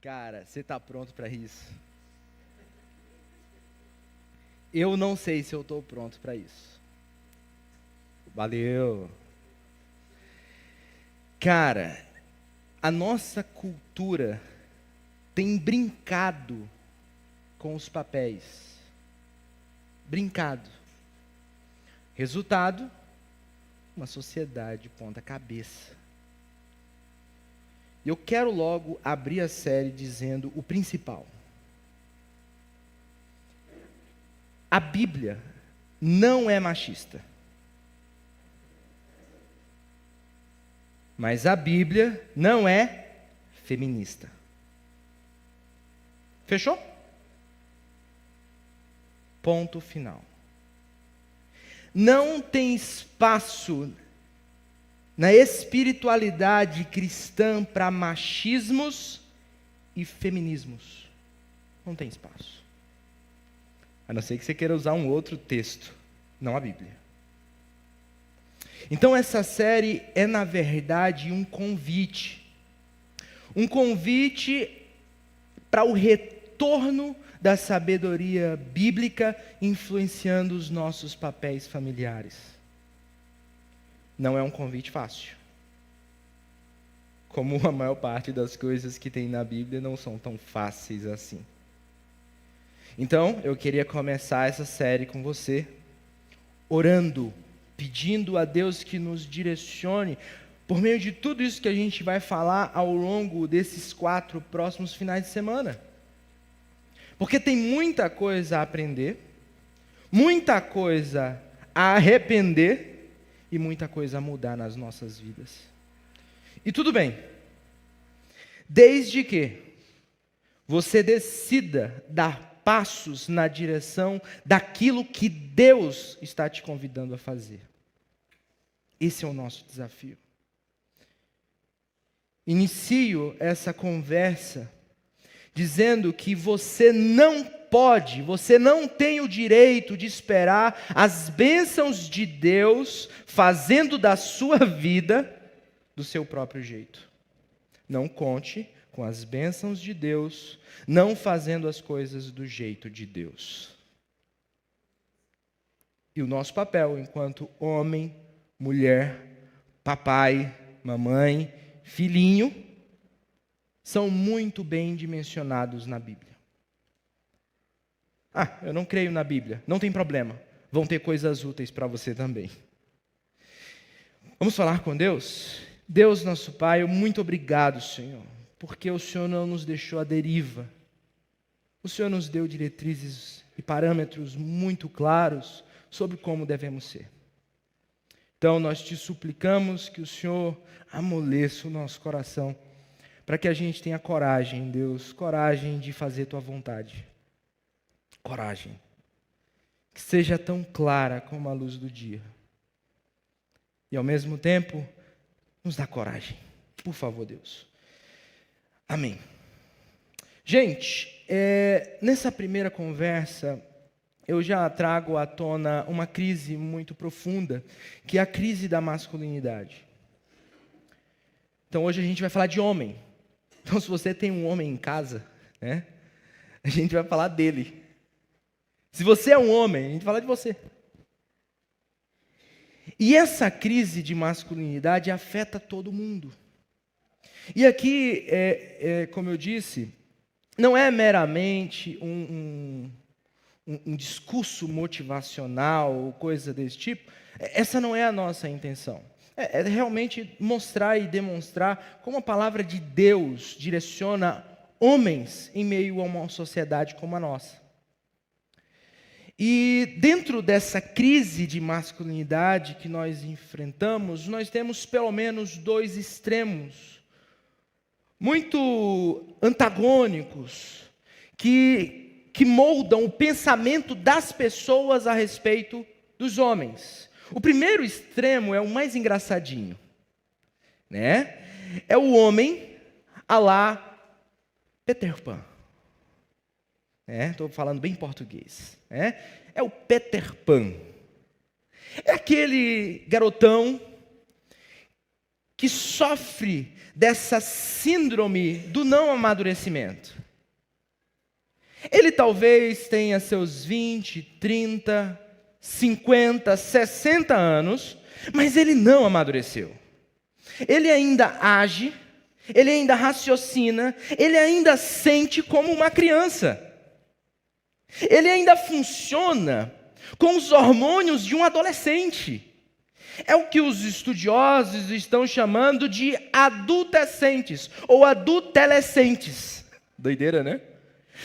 Cara, você tá pronto para isso? Eu não sei se eu estou pronto para isso. Valeu. Cara, a nossa cultura tem brincado com os papéis. Brincado. Resultado, uma sociedade ponta cabeça. E eu quero logo abrir a série dizendo o principal. A Bíblia não é machista. Mas a Bíblia não é feminista. Fechou? Ponto final. Não tem espaço na espiritualidade cristã para machismos e feminismos. Não tem espaço. A não ser que você queira usar um outro texto, não a Bíblia. Então essa série é, na verdade, um convite. Um convite para o retorno da sabedoria bíblica influenciando os nossos papéis familiares. Não é um convite fácil. Como a maior parte das coisas que tem na Bíblia não são tão fáceis assim. Então, eu queria começar essa série com você, orando, pedindo a Deus que nos direcione por meio de tudo isso que a gente vai falar ao longo desses 4 próximos finais de semana. Porque tem muita coisa a aprender, muita coisa a arrepender e muita coisa a mudar nas nossas vidas. E tudo bem, desde que você decida dar passos na direção daquilo que Deus está te convidando a fazer. Esse é o nosso desafio. Inicio essa conversa dizendo que você não pode, você não tem o direito de esperar as bênçãos de Deus fazendo da sua vida do seu próprio jeito. Não conte com as bênçãos de Deus, não fazendo as coisas do jeito de Deus. E o nosso papel enquanto homem, mulher, papai, mamãe, filhinho, são muito bem dimensionados na Bíblia. Eu não creio na Bíblia. Não tem problema. Vão ter coisas úteis para você também. Vamos falar com Deus? Deus, nosso Pai, muito obrigado, Senhor, porque o Senhor não nos deixou à deriva. O Senhor nos deu diretrizes e parâmetros muito claros sobre como devemos ser. Então, nós te suplicamos que o Senhor amoleça o nosso coração, para que a gente tenha coragem, Deus, coragem de fazer Tua vontade. Coragem. Que seja tão clara como a luz do dia. E, ao mesmo tempo, nos dá coragem. Por favor, Deus. Amém. Gente, nessa primeira conversa, eu já trago à tona uma crise muito profunda, que é a crise da masculinidade. Então, hoje a gente vai falar de homem. Então, se você tem um homem em casa, né, a gente vai falar dele. Se você é um homem, a gente vai falar de você. E essa crise de masculinidade afeta todo mundo. E aqui, como eu disse, não é meramente um discurso motivacional ou coisa desse tipo. Essa não é a nossa intenção. É realmente mostrar e demonstrar como a palavra de Deus direciona homens em meio a uma sociedade como a nossa. E dentro dessa crise de masculinidade que nós enfrentamos, nós temos pelo menos 2 extremos, muito antagônicos, que moldam o pensamento das pessoas a respeito dos homens. O primeiro extremo é o mais engraçadinho, né? É o homem à la Peter Pan. Estou falando bem português. É o Peter Pan. É aquele garotão que sofre dessa síndrome do não amadurecimento. Ele talvez tenha seus 20, 30, 50, 60 anos, mas ele não amadureceu. Ele ainda age, ele ainda raciocina, ele ainda sente como uma criança. Ele ainda funciona com os hormônios de um adolescente. É o que os estudiosos estão chamando de adultescentes ou adultelescentes. Doideira, né?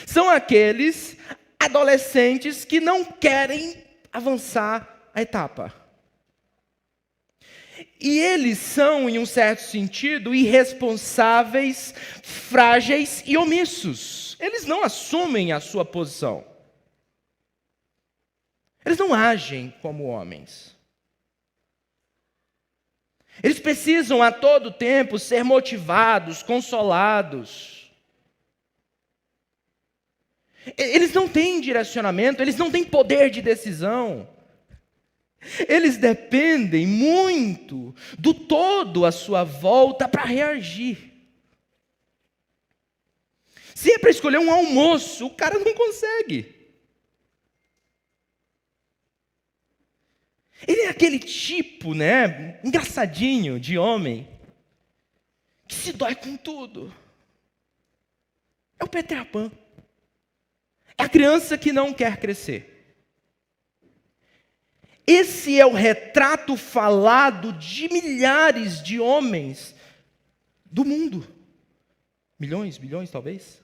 São aqueles adolescentes que não querem avançar a etapa. E eles são, em um certo sentido, irresponsáveis, frágeis e omissos. Eles não assumem a sua posição. Eles não agem como homens. Eles precisam a todo tempo ser motivados, consolados. Eles não têm direcionamento, eles não têm poder de decisão. Eles dependem muito do todo à sua volta para reagir. Se é para escolher um almoço, o cara não consegue. Ele é aquele tipo, né, engraçadinho de homem, que se dói com tudo. É o Peter Pan. É a criança que não quer crescer. Esse é o retrato falado de milhares de homens do mundo. Milhões, bilhões talvez.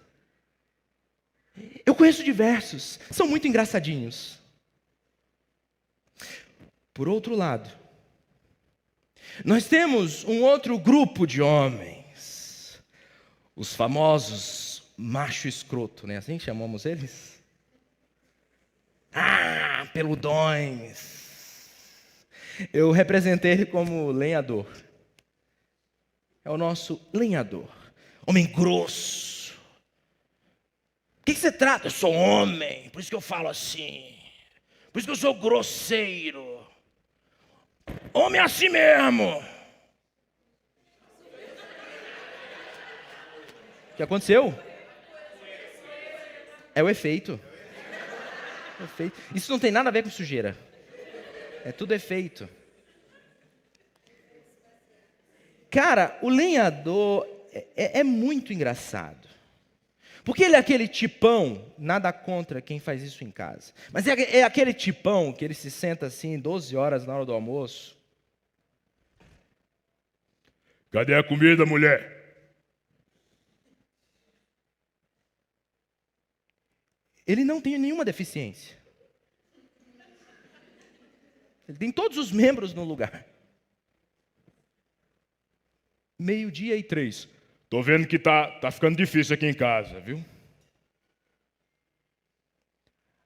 Eu conheço diversos, são muito engraçadinhos. Por outro lado, nós temos um outro grupo de homens, os famosos macho escroto, né? Assim chamamos eles? Peludões. Eu representei ele como lenhador. É o nosso lenhador, homem grosso. O que você trata? Eu sou homem, por isso que eu falo assim. Por isso que eu sou grosseiro. Homem é assim mesmo. O que aconteceu? É o efeito. Isso não tem nada a ver com sujeira. É tudo efeito. Cara, o lenhador é muito engraçado. Porque ele é aquele tipão, nada contra quem faz isso em casa, mas é aquele tipão que ele se senta assim 12 horas na hora do almoço. Cadê a comida, mulher? Ele não tem nenhuma deficiência. Ele tem todos os membros no lugar. 12:03. Tô vendo que tá ficando difícil aqui em casa, viu?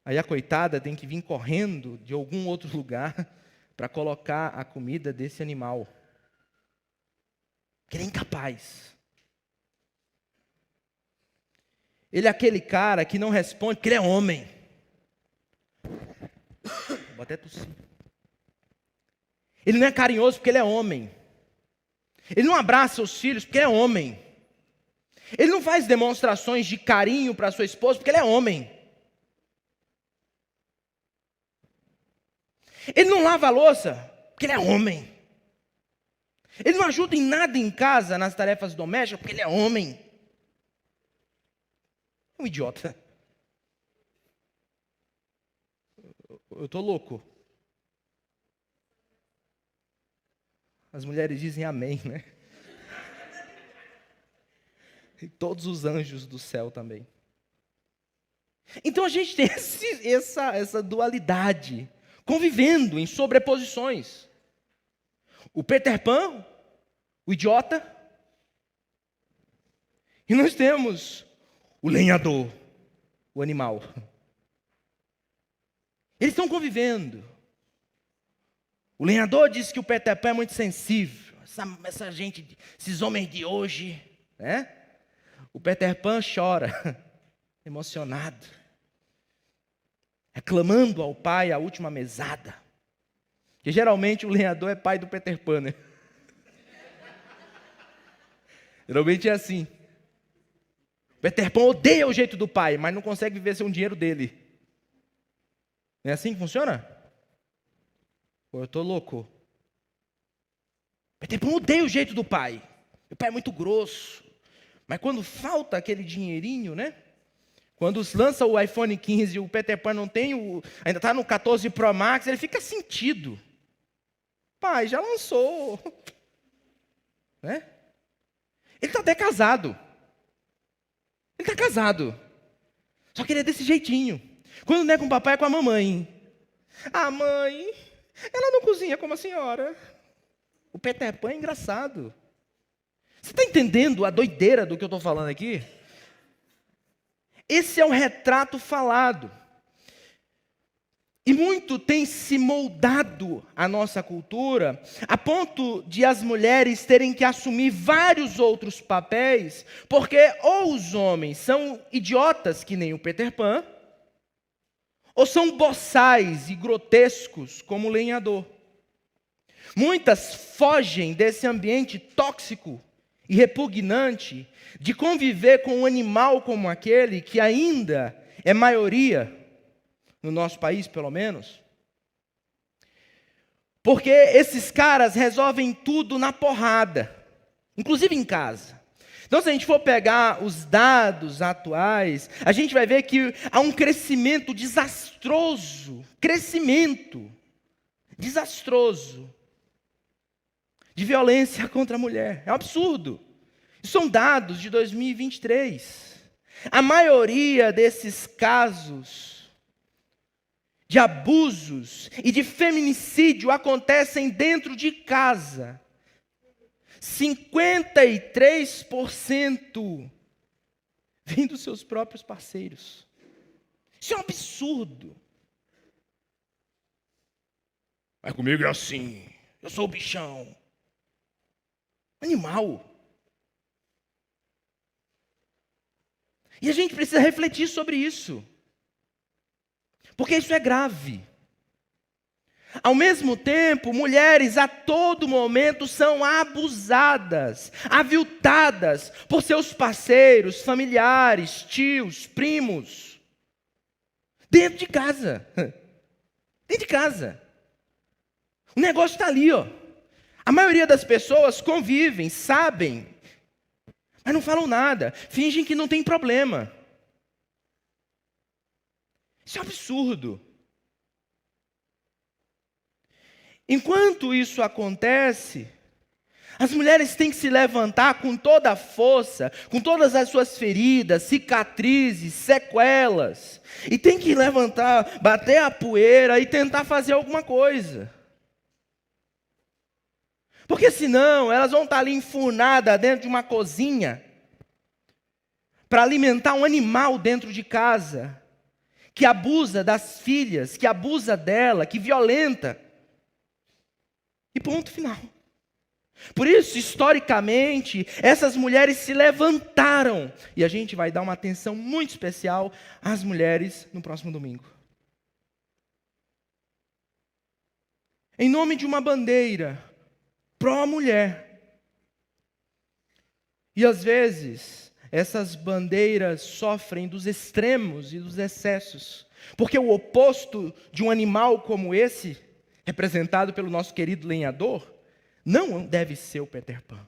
Aí a coitada tem que vir correndo de algum outro lugar para colocar a comida desse animal. Que ele é incapaz. Ele é aquele cara que não responde porque ele é homem. Vou até tossir. Ele não é carinhoso porque ele é homem. Ele não abraça os filhos porque ele é homem. Ele não faz demonstrações de carinho para sua esposa porque ele é homem. Ele não lava a louça porque ele é homem. Ele não ajuda em nada em casa nas tarefas domésticas porque ele é homem. É um idiota. Eu estou louco. As mulheres dizem amém, né? E todos os anjos do céu também. Então a gente tem essa dualidade, convivendo em sobreposições. O Peter Pan, o idiota, e nós temos o lenhador, o animal. Eles estão convivendo. O lenhador diz que o Peter Pan é muito sensível. Essa gente, esses homens de hoje, né? O Peter Pan chora, emocionado, reclamando ao pai a última mesada. Que geralmente o lenhador é pai do Peter Pan, né? Geralmente é assim. Peter Pan odeia o jeito do pai, mas não consegue viver sem o dinheiro dele. Não é assim que funciona? Ou eu estou louco? Peter Pan odeia o jeito do pai. O pai é muito grosso. Mas quando falta aquele dinheirinho, né? Quando lança o iPhone 15 e o Peter Pan não tem, ainda está no 14 Pro Max, ele fica sentido. Pai, já lançou. Né? Ele está até casado. Ele está casado. Só que ele é desse jeitinho. Quando não é com o papai, é com a mamãe. A mãe, ela não cozinha como a senhora. O Peter Pan é engraçado. Você está entendendo a doideira do que eu estou falando aqui? Esse é um retrato falado. E muito tem se moldado a nossa cultura, a ponto de as mulheres terem que assumir vários outros papéis, porque ou os homens são idiotas, que nem o Peter Pan, ou são boçais e grotescos, como o lenhador. Muitas fogem desse ambiente tóxico e repugnante de conviver com um animal como aquele, que ainda é maioria, no nosso país pelo menos. Porque esses caras resolvem tudo na porrada, inclusive em casa. Então, se a gente for pegar os dados atuais, a gente vai ver que há um crescimento desastroso, de violência contra a mulher. É um absurdo. São dados de 2023. A maioria desses casos de abusos e de feminicídio acontecem dentro de casa. 53% vem dos seus próprios parceiros. Isso é um absurdo. Mas comigo é assim. Eu sou o bichão. Animal. E a gente precisa refletir sobre isso. Porque isso é grave. Ao mesmo tempo, mulheres a todo momento são abusadas, aviltadas por seus parceiros, familiares, tios, primos. Dentro de casa. Dentro de casa. O negócio está ali, ó. A maioria das pessoas convivem, sabem, mas não falam nada. Fingem que não tem problema. Isso é um absurdo. Enquanto isso acontece, as mulheres têm que se levantar com toda a força, com todas as suas feridas, cicatrizes, sequelas, e tem que levantar, bater a poeira e tentar fazer alguma coisa. Porque senão elas vão estar ali enfurnadas dentro de uma cozinha para alimentar um animal dentro de casa, que abusa das filhas, que abusa dela, que violenta. E ponto final. Por isso, historicamente, essas mulheres se levantaram. E a gente vai dar uma atenção muito especial às mulheres no próximo domingo. Em nome de uma bandeira pró-mulher. E às vezes, essas bandeiras sofrem dos extremos e dos excessos. Porque o oposto de um animal como esse, representado pelo nosso querido lenhador, não deve ser o Peter Pan.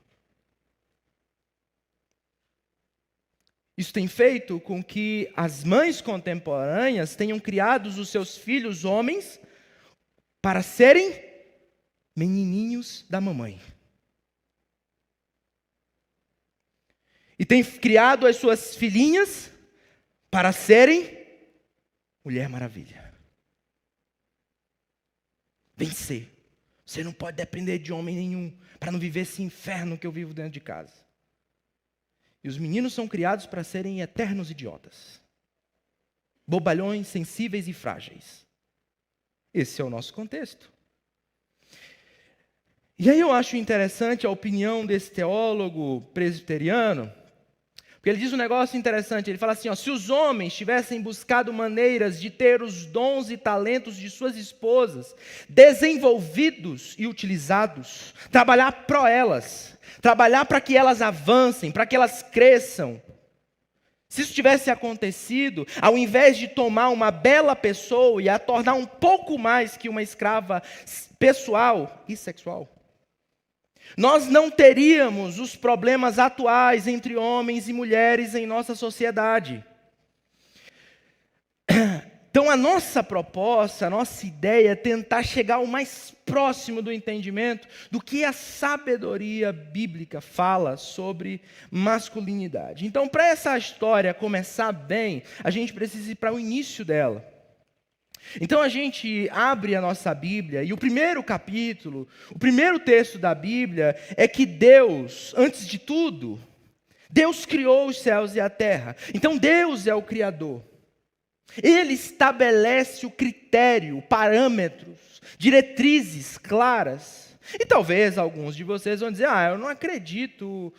Isso tem feito com que as mães contemporâneas tenham criado os seus filhos homens para serem menininhos da mamãe. E tem criado as suas filhinhas para serem Mulher Maravilha. Vencer. Você não pode depender de homem nenhum para não viver esse inferno que eu vivo dentro de casa. E os meninos são criados para serem eternos idiotas. Bobalhões, sensíveis e frágeis. Esse é o nosso contexto. E aí eu acho interessante a opinião desse teólogo presbiteriano, Porque ele diz um negócio interessante, ele fala assim, ó, se os homens tivessem buscado maneiras de ter os dons e talentos de suas esposas desenvolvidos e utilizados, trabalhar para elas, trabalhar para que elas avancem, para que elas cresçam. Se isso tivesse acontecido, ao invés de tomar uma bela pessoa e a tornar um pouco mais que uma escrava pessoal e sexual, nós não teríamos os problemas atuais entre homens e mulheres em nossa sociedade. Então, a nossa proposta, a nossa ideia é tentar chegar o mais próximo do entendimento do que a sabedoria bíblica fala sobre masculinidade. Então, para essa história começar bem, a gente precisa ir para o início dela. Então a gente abre a nossa Bíblia e o primeiro capítulo, o primeiro texto da Bíblia é que Deus, antes de tudo, Deus criou os céus e a terra. Então Deus é o Criador. Ele estabelece o critério, parâmetros, diretrizes claras. E talvez alguns de vocês vão dizer, eu não acredito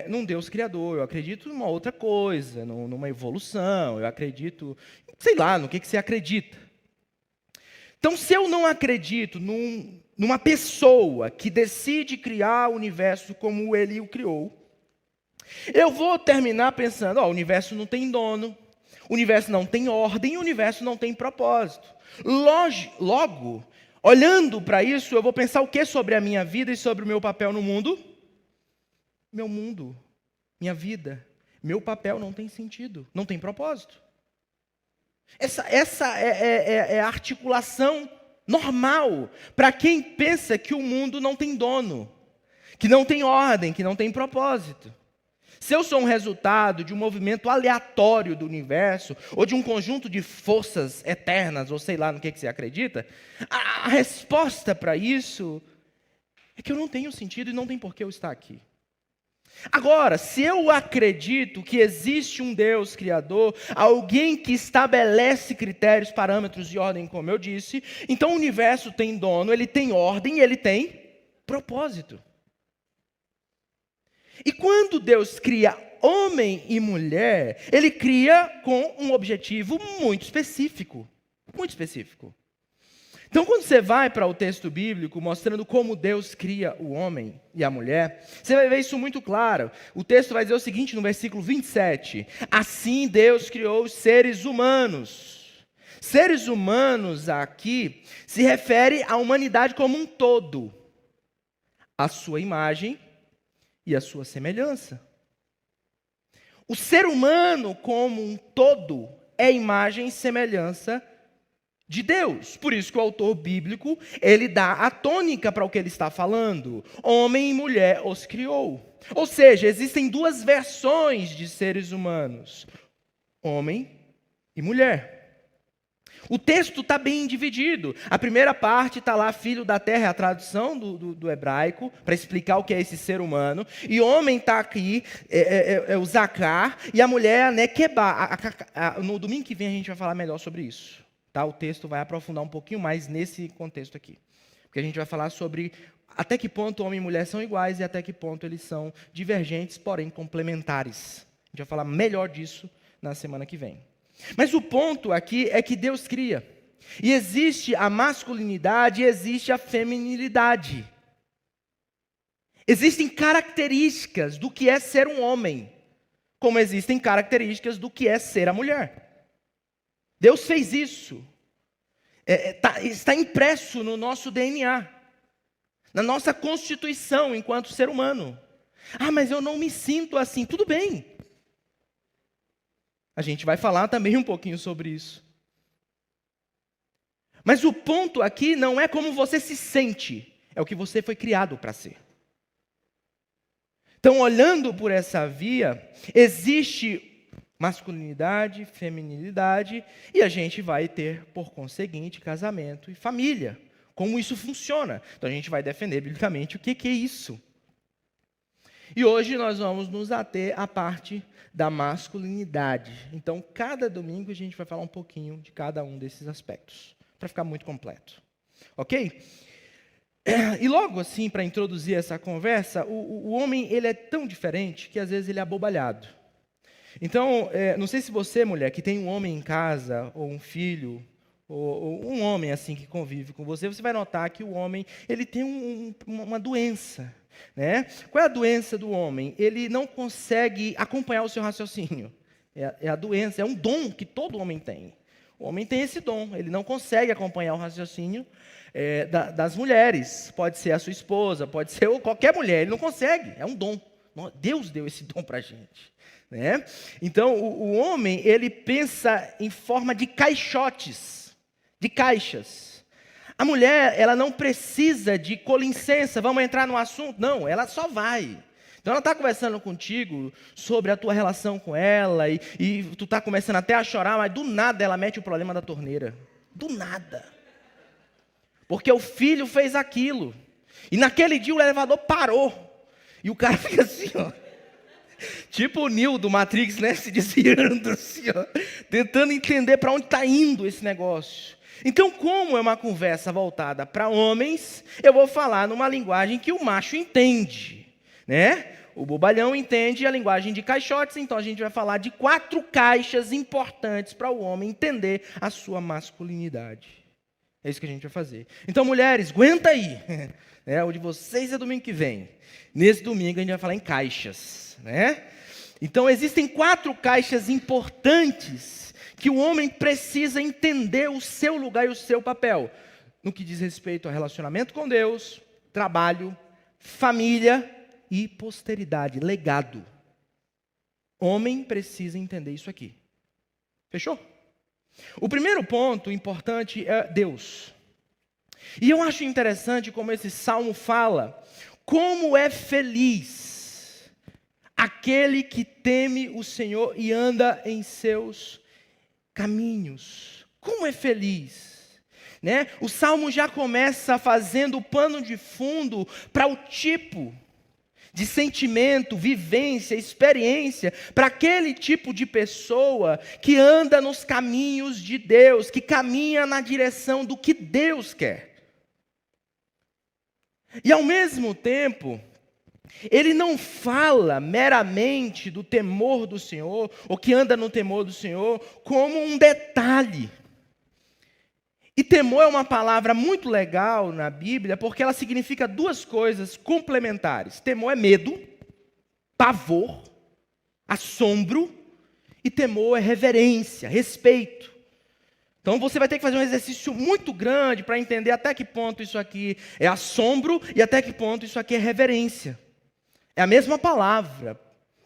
num Deus Criador, eu acredito numa outra coisa, numa evolução, eu acredito, sei lá, no que você acredita. Então, se eu não acredito numa pessoa que decide criar o universo como ele o criou, eu vou terminar pensando, o universo não tem dono, o universo não tem ordem, o universo não tem propósito. Logo, olhando para isso, eu vou pensar o que sobre a minha vida e sobre o meu papel no mundo? Meu mundo, minha vida, meu papel não tem sentido, não tem propósito. Essa é a articulação normal para quem pensa que o mundo não tem dono, que não tem ordem, que não tem propósito. Se eu sou um resultado de um movimento aleatório do universo, ou de um conjunto de forças eternas, ou sei lá no que você acredita, a resposta para isso é que eu não tenho sentido e não tem por que eu estar aqui. Agora, se eu acredito que existe um Deus Criador, alguém que estabelece critérios, parâmetros e ordem, como eu disse, então o universo tem dono, ele tem ordem, ele tem propósito. E quando Deus cria homem e mulher, Ele cria com um objetivo muito específico. Muito específico. Então, quando você vai para o texto bíblico, mostrando como Deus cria o homem e a mulher, você vai ver isso muito claro. O texto vai dizer o seguinte no versículo 27. Assim Deus criou os seres humanos. Seres humanos aqui se refere à humanidade como um todo. A sua imagem e a sua semelhança. O ser humano como um todo é imagem e semelhança de Deus. Por isso que o autor bíblico, ele dá a tônica para o que ele está falando. Homem e mulher os criou. Ou seja, existem duas versões de seres humanos. Homem e mulher. O texto está bem dividido. A primeira parte está lá, filho da terra, é a tradução do hebraico, para explicar o que é esse ser humano. E homem está aqui, é o Zacar, e a mulher é a Nequebá. No domingo que vem a gente vai falar melhor sobre isso. Tá? O texto vai aprofundar um pouquinho mais nesse contexto aqui. Porque a gente vai falar sobre até que ponto homem e mulher são iguais e até que ponto eles são divergentes, porém complementares. A gente vai falar melhor disso na semana que vem. Mas o ponto aqui é que Deus cria. E existe a masculinidade e existe a feminilidade. Existem características do que é ser um homem, como existem características do que é ser a mulher. Deus fez isso. Está impresso no nosso DNA, na nossa constituição enquanto ser humano. Mas eu não me sinto assim. Tudo bem. A gente vai falar também um pouquinho sobre isso. Mas o ponto aqui não é como você se sente, é o que você foi criado para ser. Então, olhando por essa via, existe masculinidade, feminilidade, e a gente vai ter, por conseguinte, casamento e família. Como isso funciona? Então, a gente vai defender biblicamente o que é isso. E hoje nós vamos nos ater à parte da masculinidade. Então, cada domingo a gente vai falar um pouquinho de cada um desses aspectos, para ficar muito completo. Ok? E logo assim, para introduzir essa conversa, o homem ele é tão diferente que às vezes ele é abobalhado. Então, não sei se você, mulher, que tem um homem em casa, ou um filho, ou um homem assim que convive com você, você vai notar que o homem ele tem uma doença. Né? Qual é a doença do homem? Ele não consegue acompanhar o seu raciocínio. É a doença, é um dom que todo homem tem. O homem tem esse dom, ele não consegue acompanhar o raciocínio das mulheres. Pode ser a sua esposa, pode ser qualquer mulher, ele não consegue, é um dom. Deus deu esse dom para a gente. Né? Então, o homem, ele pensa em forma de caixotes, de caixas. A mulher, ela não precisa de com licença, vamos entrar no assunto. Não, ela só vai. Então ela está conversando contigo sobre a tua relação com ela e tu está começando até a chorar, mas do nada ela mete o problema da torneira. Do nada. Porque o filho fez aquilo. E naquele dia o elevador parou. E o cara fica assim, ó. Tipo o Neo do Matrix, né? Se desviando assim, ó. Tentando entender para onde está indo esse negócio. Então, como é uma conversa voltada para homens, eu vou falar numa linguagem que o macho entende. Né? O bobalhão entende a linguagem de caixotes, então a gente vai falar de 4 caixas importantes para o homem entender a sua masculinidade. É isso que a gente vai fazer. Então, mulheres, aguenta aí. O de vocês é domingo que vem. Nesse domingo a gente vai falar em caixas. Né? Então, existem 4 caixas importantes que o homem precisa entender o seu lugar e o seu papel. No que diz respeito ao relacionamento com Deus, trabalho, família e posteridade, legado. Homem precisa entender isso aqui. Fechou? O primeiro ponto importante é Deus. E eu acho interessante como esse salmo fala, como é feliz aquele que teme o Senhor e anda em seus caminhos. Como é feliz. Né? O salmo já começa fazendo o pano de fundo para o tipo de sentimento, vivência, experiência, para aquele tipo de pessoa que anda nos caminhos de Deus, que caminha na direção do que Deus quer. E ao mesmo tempo, ele não fala meramente do temor do Senhor, ou que anda no temor do Senhor, como um detalhe. E temor é uma palavra muito legal na Bíblia, porque ela significa 2 coisas complementares. Temor é medo, pavor, assombro, e temor é reverência, respeito. Então você vai ter que fazer um exercício muito grande para entender até que ponto isso aqui é assombro e até que ponto isso aqui é reverência. É a mesma palavra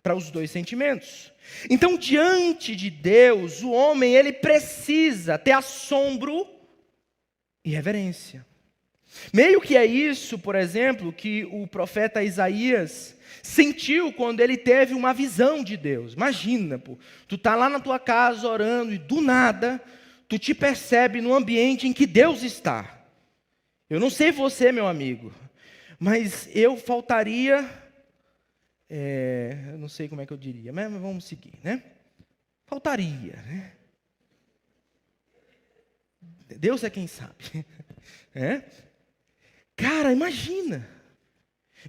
para os 2 sentimentos. Então, diante de Deus, o homem ele precisa ter assombro e reverência. Meio que é isso, por exemplo, que o profeta Isaías sentiu quando ele teve uma visão de Deus. Imagina, tu está lá na tua casa orando e do nada, tu te percebe no ambiente em que Deus está. Eu não sei você, meu amigo, mas eu faltaria, eu não sei como é que eu diria, mas vamos seguir, né? Faltaria, né? Deus é quem sabe. Cara, imagina.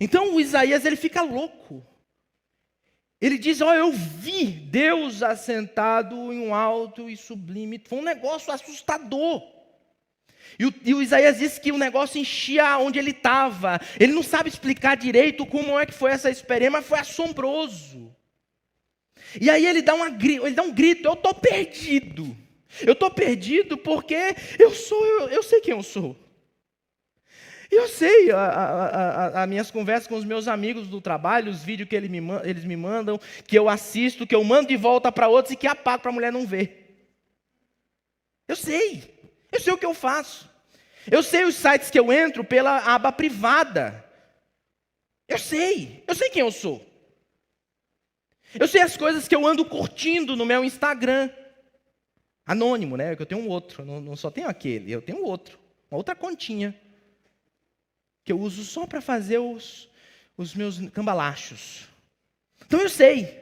Então o Isaías ele fica louco. Ele diz, eu vi Deus assentado em um alto e sublime. Foi um negócio assustador. E o Isaías disse que o negócio enchia onde ele estava. Ele não sabe explicar direito como é que foi essa experiência, mas foi assombroso. E aí ele dá um grito, eu estou perdido. Eu estou perdido porque eu sei quem eu sou. Eu sei, as minhas conversas com os meus amigos do trabalho, os vídeos que eles me mandam, que eu assisto, que eu mando de volta para outros e que apago para a mulher não ver. Eu sei o que eu faço. Eu sei os sites que eu entro pela aba privada. Eu sei quem eu sou. Eu sei as coisas que eu ando curtindo no meu Instagram. Anônimo, né? Porque eu tenho um outro, não só tenho aquele, eu tenho outro, uma outra continha, que eu uso só para fazer os meus cambalachos. Então eu sei.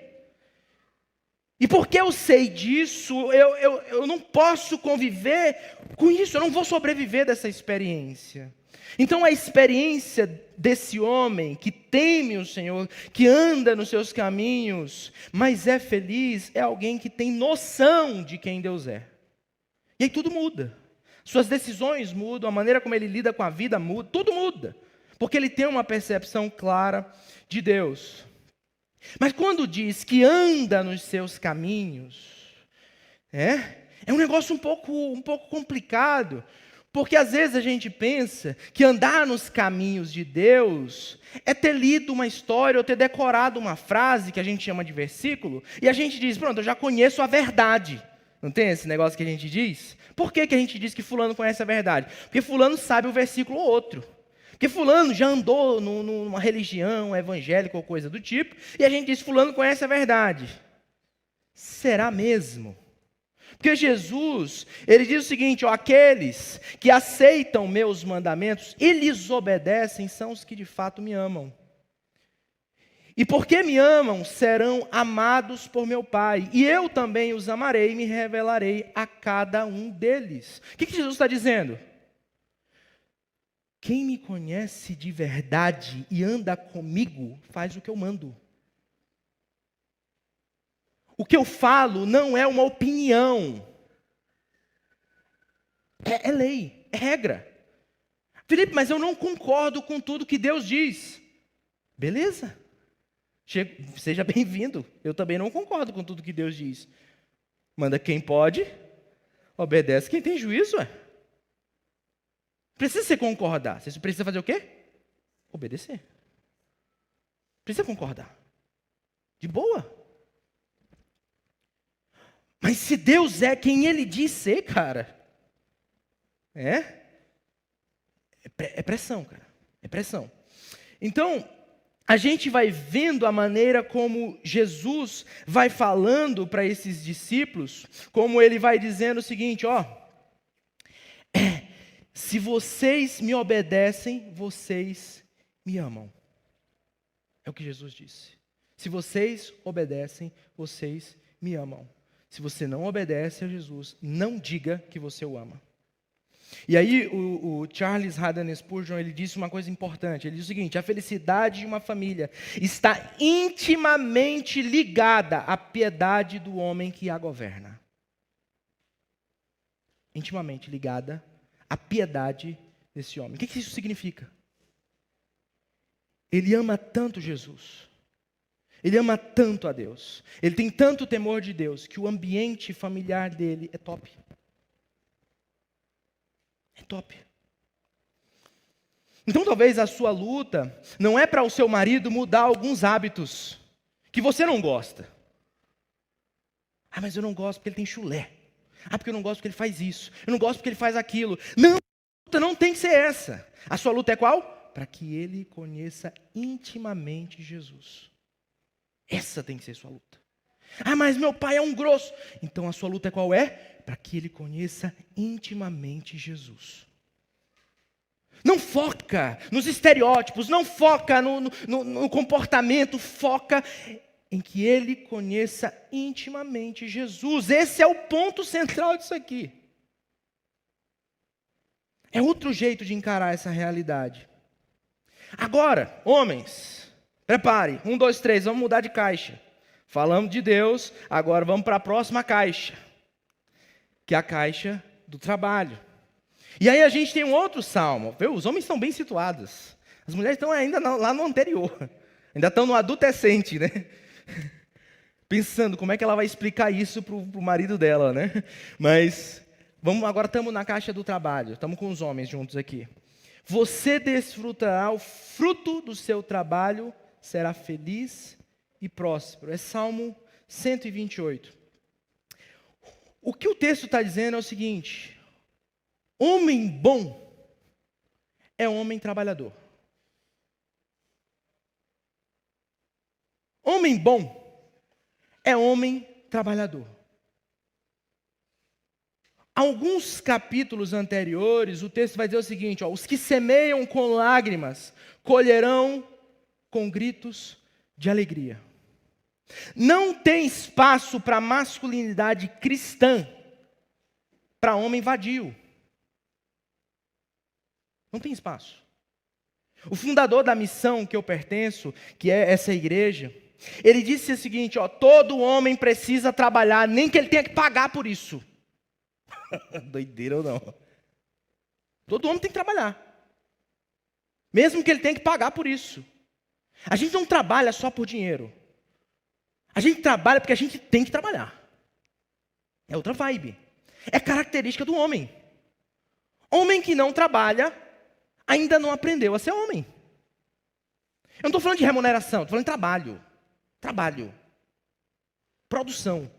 E porque eu sei disso, eu não posso conviver com isso, eu não vou sobreviver dessa experiência. Então a experiência desse homem que teme o Senhor, que anda nos seus caminhos, mas é feliz, é alguém que tem noção de quem Deus é. E aí tudo muda. Suas decisões mudam, a maneira como ele lida com a vida muda, tudo muda. Porque ele tem uma percepção clara de Deus. Mas quando diz que anda nos seus caminhos, é um negócio um pouco complicado, porque às vezes a gente pensa que andar nos caminhos de Deus é ter lido uma história ou ter decorado uma frase que a gente chama de versículo, e a gente diz, pronto, eu já conheço a verdade. Não tem esse negócio que a gente diz? Por que a gente diz que fulano conhece a verdade? Porque fulano sabe o versículo ou outro. Porque fulano já andou numa religião evangélica ou coisa do tipo, e a gente diz, fulano conhece a verdade. Será mesmo? Porque Jesus, ele diz o seguinte, aqueles que aceitam meus mandamentos e lhes obedecem são os que de fato me amam. E porque me amam, serão amados por meu Pai, e eu também os amarei e me revelarei a cada um deles. O que Jesus está dizendo? Quem me conhece de verdade e anda comigo, faz o que eu mando. O que eu falo não é uma opinião. É lei, é regra. Felipe, mas eu não concordo com tudo que Deus diz. Beleza. Seja bem-vindo. Eu também não concordo com tudo que Deus diz. Manda quem pode, obedece quem tem juízo. Precisa você concordar. Você precisa fazer o quê? Obedecer. Precisa concordar. De boa. Mas se Deus é quem Ele diz ser, cara, é pressão, cara. É pressão. Então, a gente vai vendo a maneira como Jesus vai falando para esses discípulos, como Ele vai dizendo o seguinte, se vocês me obedecem, vocês me amam. É o que Jesus disse. Se vocês obedecem, vocês me amam. Se você não obedece a Jesus, não diga que você o ama. E aí o Charles Haddon Spurgeon, ele disse uma coisa importante. Ele diz o seguinte, a felicidade de uma família está intimamente ligada à piedade do homem que a governa. Intimamente ligada à piedade desse homem. O que isso significa? Ele ama tanto Jesus. Ele ama tanto a Deus. Ele tem tanto temor de Deus que o ambiente familiar dele é top. É top. Então talvez a sua luta não é para o seu marido mudar alguns hábitos que você não gosta. Mas eu não gosto porque ele tem chulé. Porque eu não gosto porque ele faz isso. Eu não gosto porque ele faz aquilo. Não, a luta não tem que ser essa. A sua luta é qual? Para que ele conheça intimamente Jesus. Essa tem que ser a sua luta. Mas meu pai é um grosso. Então a sua luta é qual é? Para que ele conheça intimamente Jesus. Não foca nos estereótipos, não foca no comportamento, foca em que ele conheça intimamente Jesus. Esse é o ponto central disso aqui. É outro jeito de encarar essa realidade. Agora, homens, prepare. 1, 2, 3, vamos mudar de caixa. Falamos de Deus, agora vamos para a próxima caixa, que é a caixa do trabalho. E aí a gente tem um outro salmo. Os homens estão bem situados. As mulheres estão ainda lá no anterior. Ainda estão no adolescente, né? Pensando como é que ela vai explicar isso para o marido dela, né? Mas agora estamos na caixa do trabalho. Estamos com os homens juntos aqui. Você desfrutará o fruto do seu trabalho, será feliz e próspero. É Salmo 128. O que o texto está dizendo é o seguinte: homem bom é homem trabalhador. Homem bom é homem trabalhador. Alguns capítulos anteriores, o texto vai dizer o seguinte: os que semeiam com lágrimas colherão com gritos de alegria. Não tem espaço para masculinidade cristã, para homem vadio. Não tem espaço. O fundador da missão que eu pertenço, que é essa igreja, ele disse o seguinte, todo homem precisa trabalhar, nem que ele tenha que pagar por isso. Doideira ou não? Todo homem tem que trabalhar. Mesmo que ele tenha que pagar por isso. A gente não trabalha só por dinheiro. A gente trabalha porque a gente tem que trabalhar. É outra vibe. É característica do homem. Homem que não trabalha, ainda não aprendeu a ser homem. Eu não estou falando de remuneração, estou falando de trabalho. Trabalho. Produção.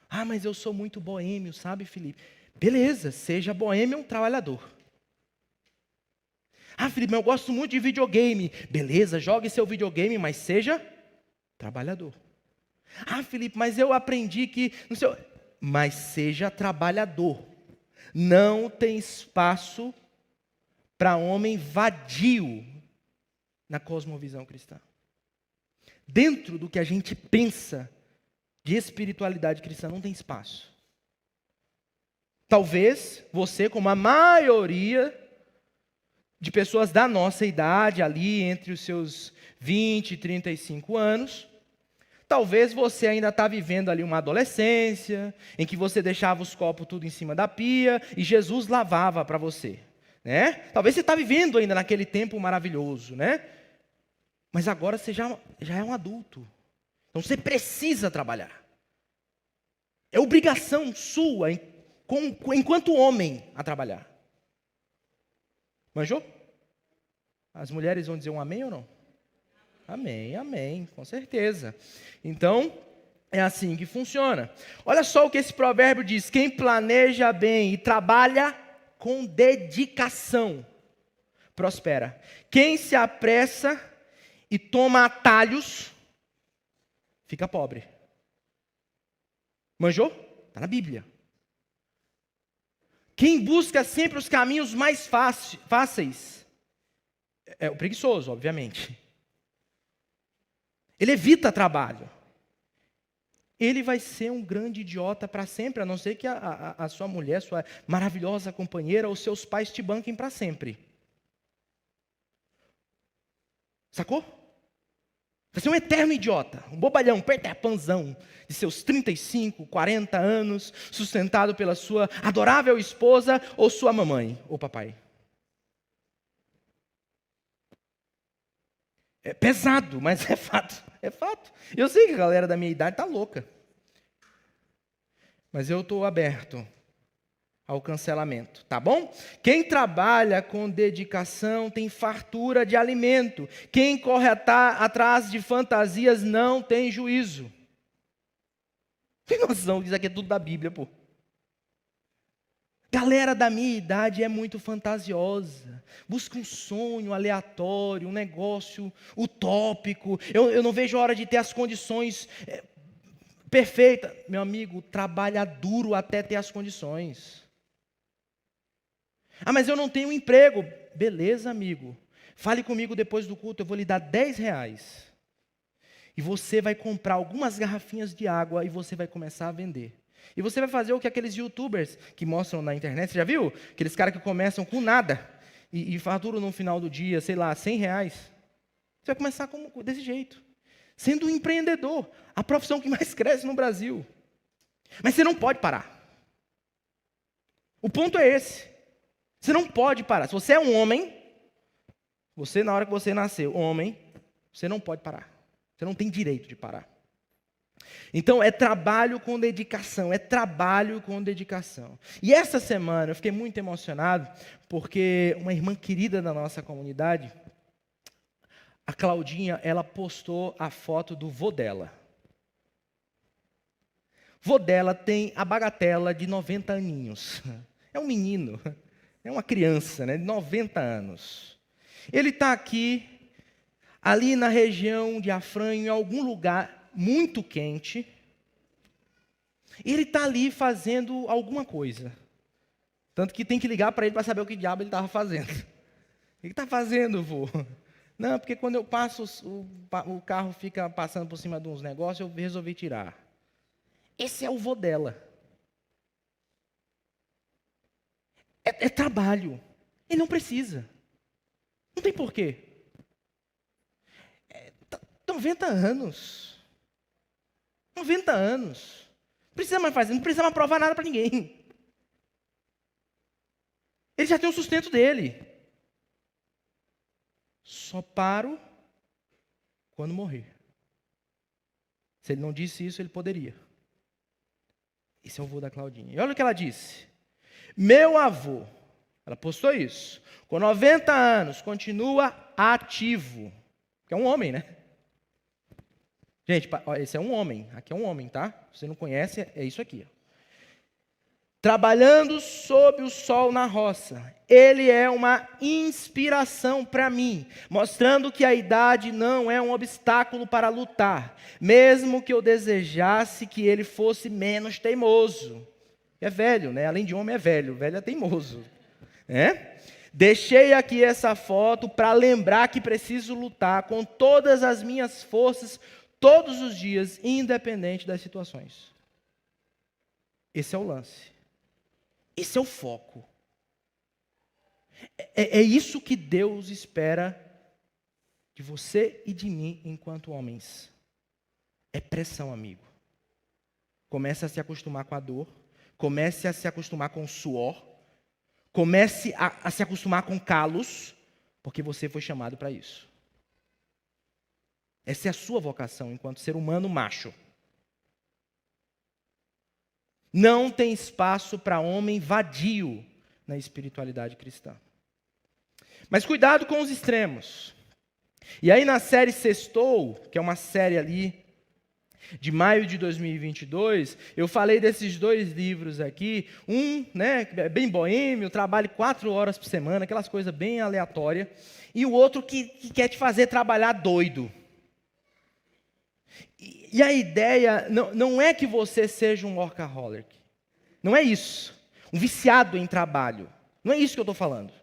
Ah, mas eu sou muito boêmio, sabe, Felipe? Beleza, seja boêmio um trabalhador. Ah, Felipe, eu gosto muito de videogame. Beleza, jogue seu videogame, mas seja trabalhador. Ah, Felipe, mas eu aprendi que... Não sei, mas seja trabalhador. Não tem espaço para homem vadio na cosmovisão cristã. Dentro do que a gente pensa de espiritualidade cristã, não tem espaço. Talvez você, como a maioria de pessoas da nossa idade, ali entre os seus 20 e 35 anos, talvez você ainda está vivendo ali uma adolescência, em que você deixava os copos tudo em cima da pia e Jesus lavava para você. Né? Talvez você está vivendo ainda naquele tempo maravilhoso, né? Mas agora você já é um adulto. Então você precisa trabalhar. É obrigação sua, enquanto homem, a trabalhar. Manjou? As mulheres vão dizer um amém ou não? Amém, amém, com certeza. Então, é assim que funciona. Olha só o que esse provérbio diz: quem planeja bem e trabalha com dedicação, prospera. Quem se apressa e toma atalhos, fica pobre. Manjou? Está na Bíblia. Quem busca sempre os caminhos mais fáceis, é o preguiçoso, obviamente. Ele evita trabalho. Ele vai ser um grande idiota para sempre, a não ser que a sua mulher, sua maravilhosa companheira, ou seus pais te banquem para sempre. Sacou? Vai ser um eterno idiota, um bobalhão, um peterpanzão, de seus 35, 40 anos, sustentado pela sua adorável esposa, ou sua mamãe, ou papai. É pesado, mas é fato. É fato. Eu sei que a galera da minha idade está louca. Mas eu estou aberto ao cancelamento, tá bom? Quem trabalha com dedicação tem fartura de alimento. Quem corre atrás de fantasias não tem juízo. Tem noção que isso aqui é tudo da Bíblia, pô. Galera da minha idade é muito fantasiosa, busca um sonho aleatório, um negócio utópico. Eu não vejo a hora de ter as condições perfeitas. Meu amigo, trabalha duro até ter as condições. Ah, mas eu não tenho um emprego. Beleza, amigo. Fale comigo depois do culto, eu vou lhe dar R$10. E você vai comprar algumas garrafinhas de água e você vai começar a vender. E você vai fazer o que aqueles youtubers que mostram na internet, você já viu? Aqueles caras que começam com nada e faturam no final do dia, sei lá, R$100. Você vai começar desse jeito. Sendo um empreendedor, a profissão que mais cresce no Brasil. Mas você não pode parar. O ponto é esse. Você não pode parar. Se você é um homem, você na hora que você nasceu, homem, você não pode parar. Você não tem direito de parar. Então, é trabalho com dedicação, é trabalho com dedicação. E essa semana eu fiquei muito emocionado, porque uma irmã querida da nossa comunidade, a Claudinha, ela postou a foto do vô dela. Vô dela tem a bagatela de 90 aninhos. É um menino, é uma criança, né, de 90 anos. Ele está aqui, ali na região de Afranho, em algum lugar muito quente, ele está ali fazendo alguma coisa. Tanto que tem que ligar para ele para saber o que diabo ele estava fazendo. O que está fazendo, vô? Não, porque quando eu passo, o carro fica passando por cima de uns negócios, eu resolvi tirar. Esse é o vô dela. É trabalho. E não precisa. Não tem porquê. 90 anos. 90 anos. Não precisa mais fazer, não precisa mais provar nada para ninguém. Ele já tem o sustento dele. Só paro quando morrer. Se ele não disse isso, ele poderia. Esse é o avô da Claudinha. E olha o que ela disse. Meu avô, ela postou isso, com 90 anos, continua ativo. Que é um homem, né? Gente, esse é um homem. Aqui é um homem, tá? Se você não conhece, é isso aqui. Ó. Trabalhando sob o sol na roça. Ele é uma inspiração para mim, mostrando que a idade não é um obstáculo para lutar, mesmo que eu desejasse que ele fosse menos teimoso. É velho, né? Além de homem é velho é teimoso. Né? Deixei aqui essa foto para lembrar que preciso lutar com todas as minhas forças, todos os dias, independente das situações. Esse é o lance. Esse é o foco. É isso que Deus espera de você e de mim enquanto homens. É pressão, amigo. Comece a se acostumar com a dor. Comece a se acostumar com o suor. Comece a se acostumar com calos, porque você foi chamado para isso. Essa é a sua vocação enquanto ser humano macho. Não tem espaço para homem vadio na espiritualidade cristã. Mas cuidado com os extremos. E aí na série Sextou, que é uma série ali de maio de 2022, eu falei desses 2 livros aqui. Um, né, bem boêmio, trabalhe 4 horas por semana, aquelas coisas bem aleatórias. E o outro que quer te fazer trabalhar doido. E a ideia não é que você seja um workaholic. Não é isso. Um viciado em trabalho. Não é isso que eu estou falando.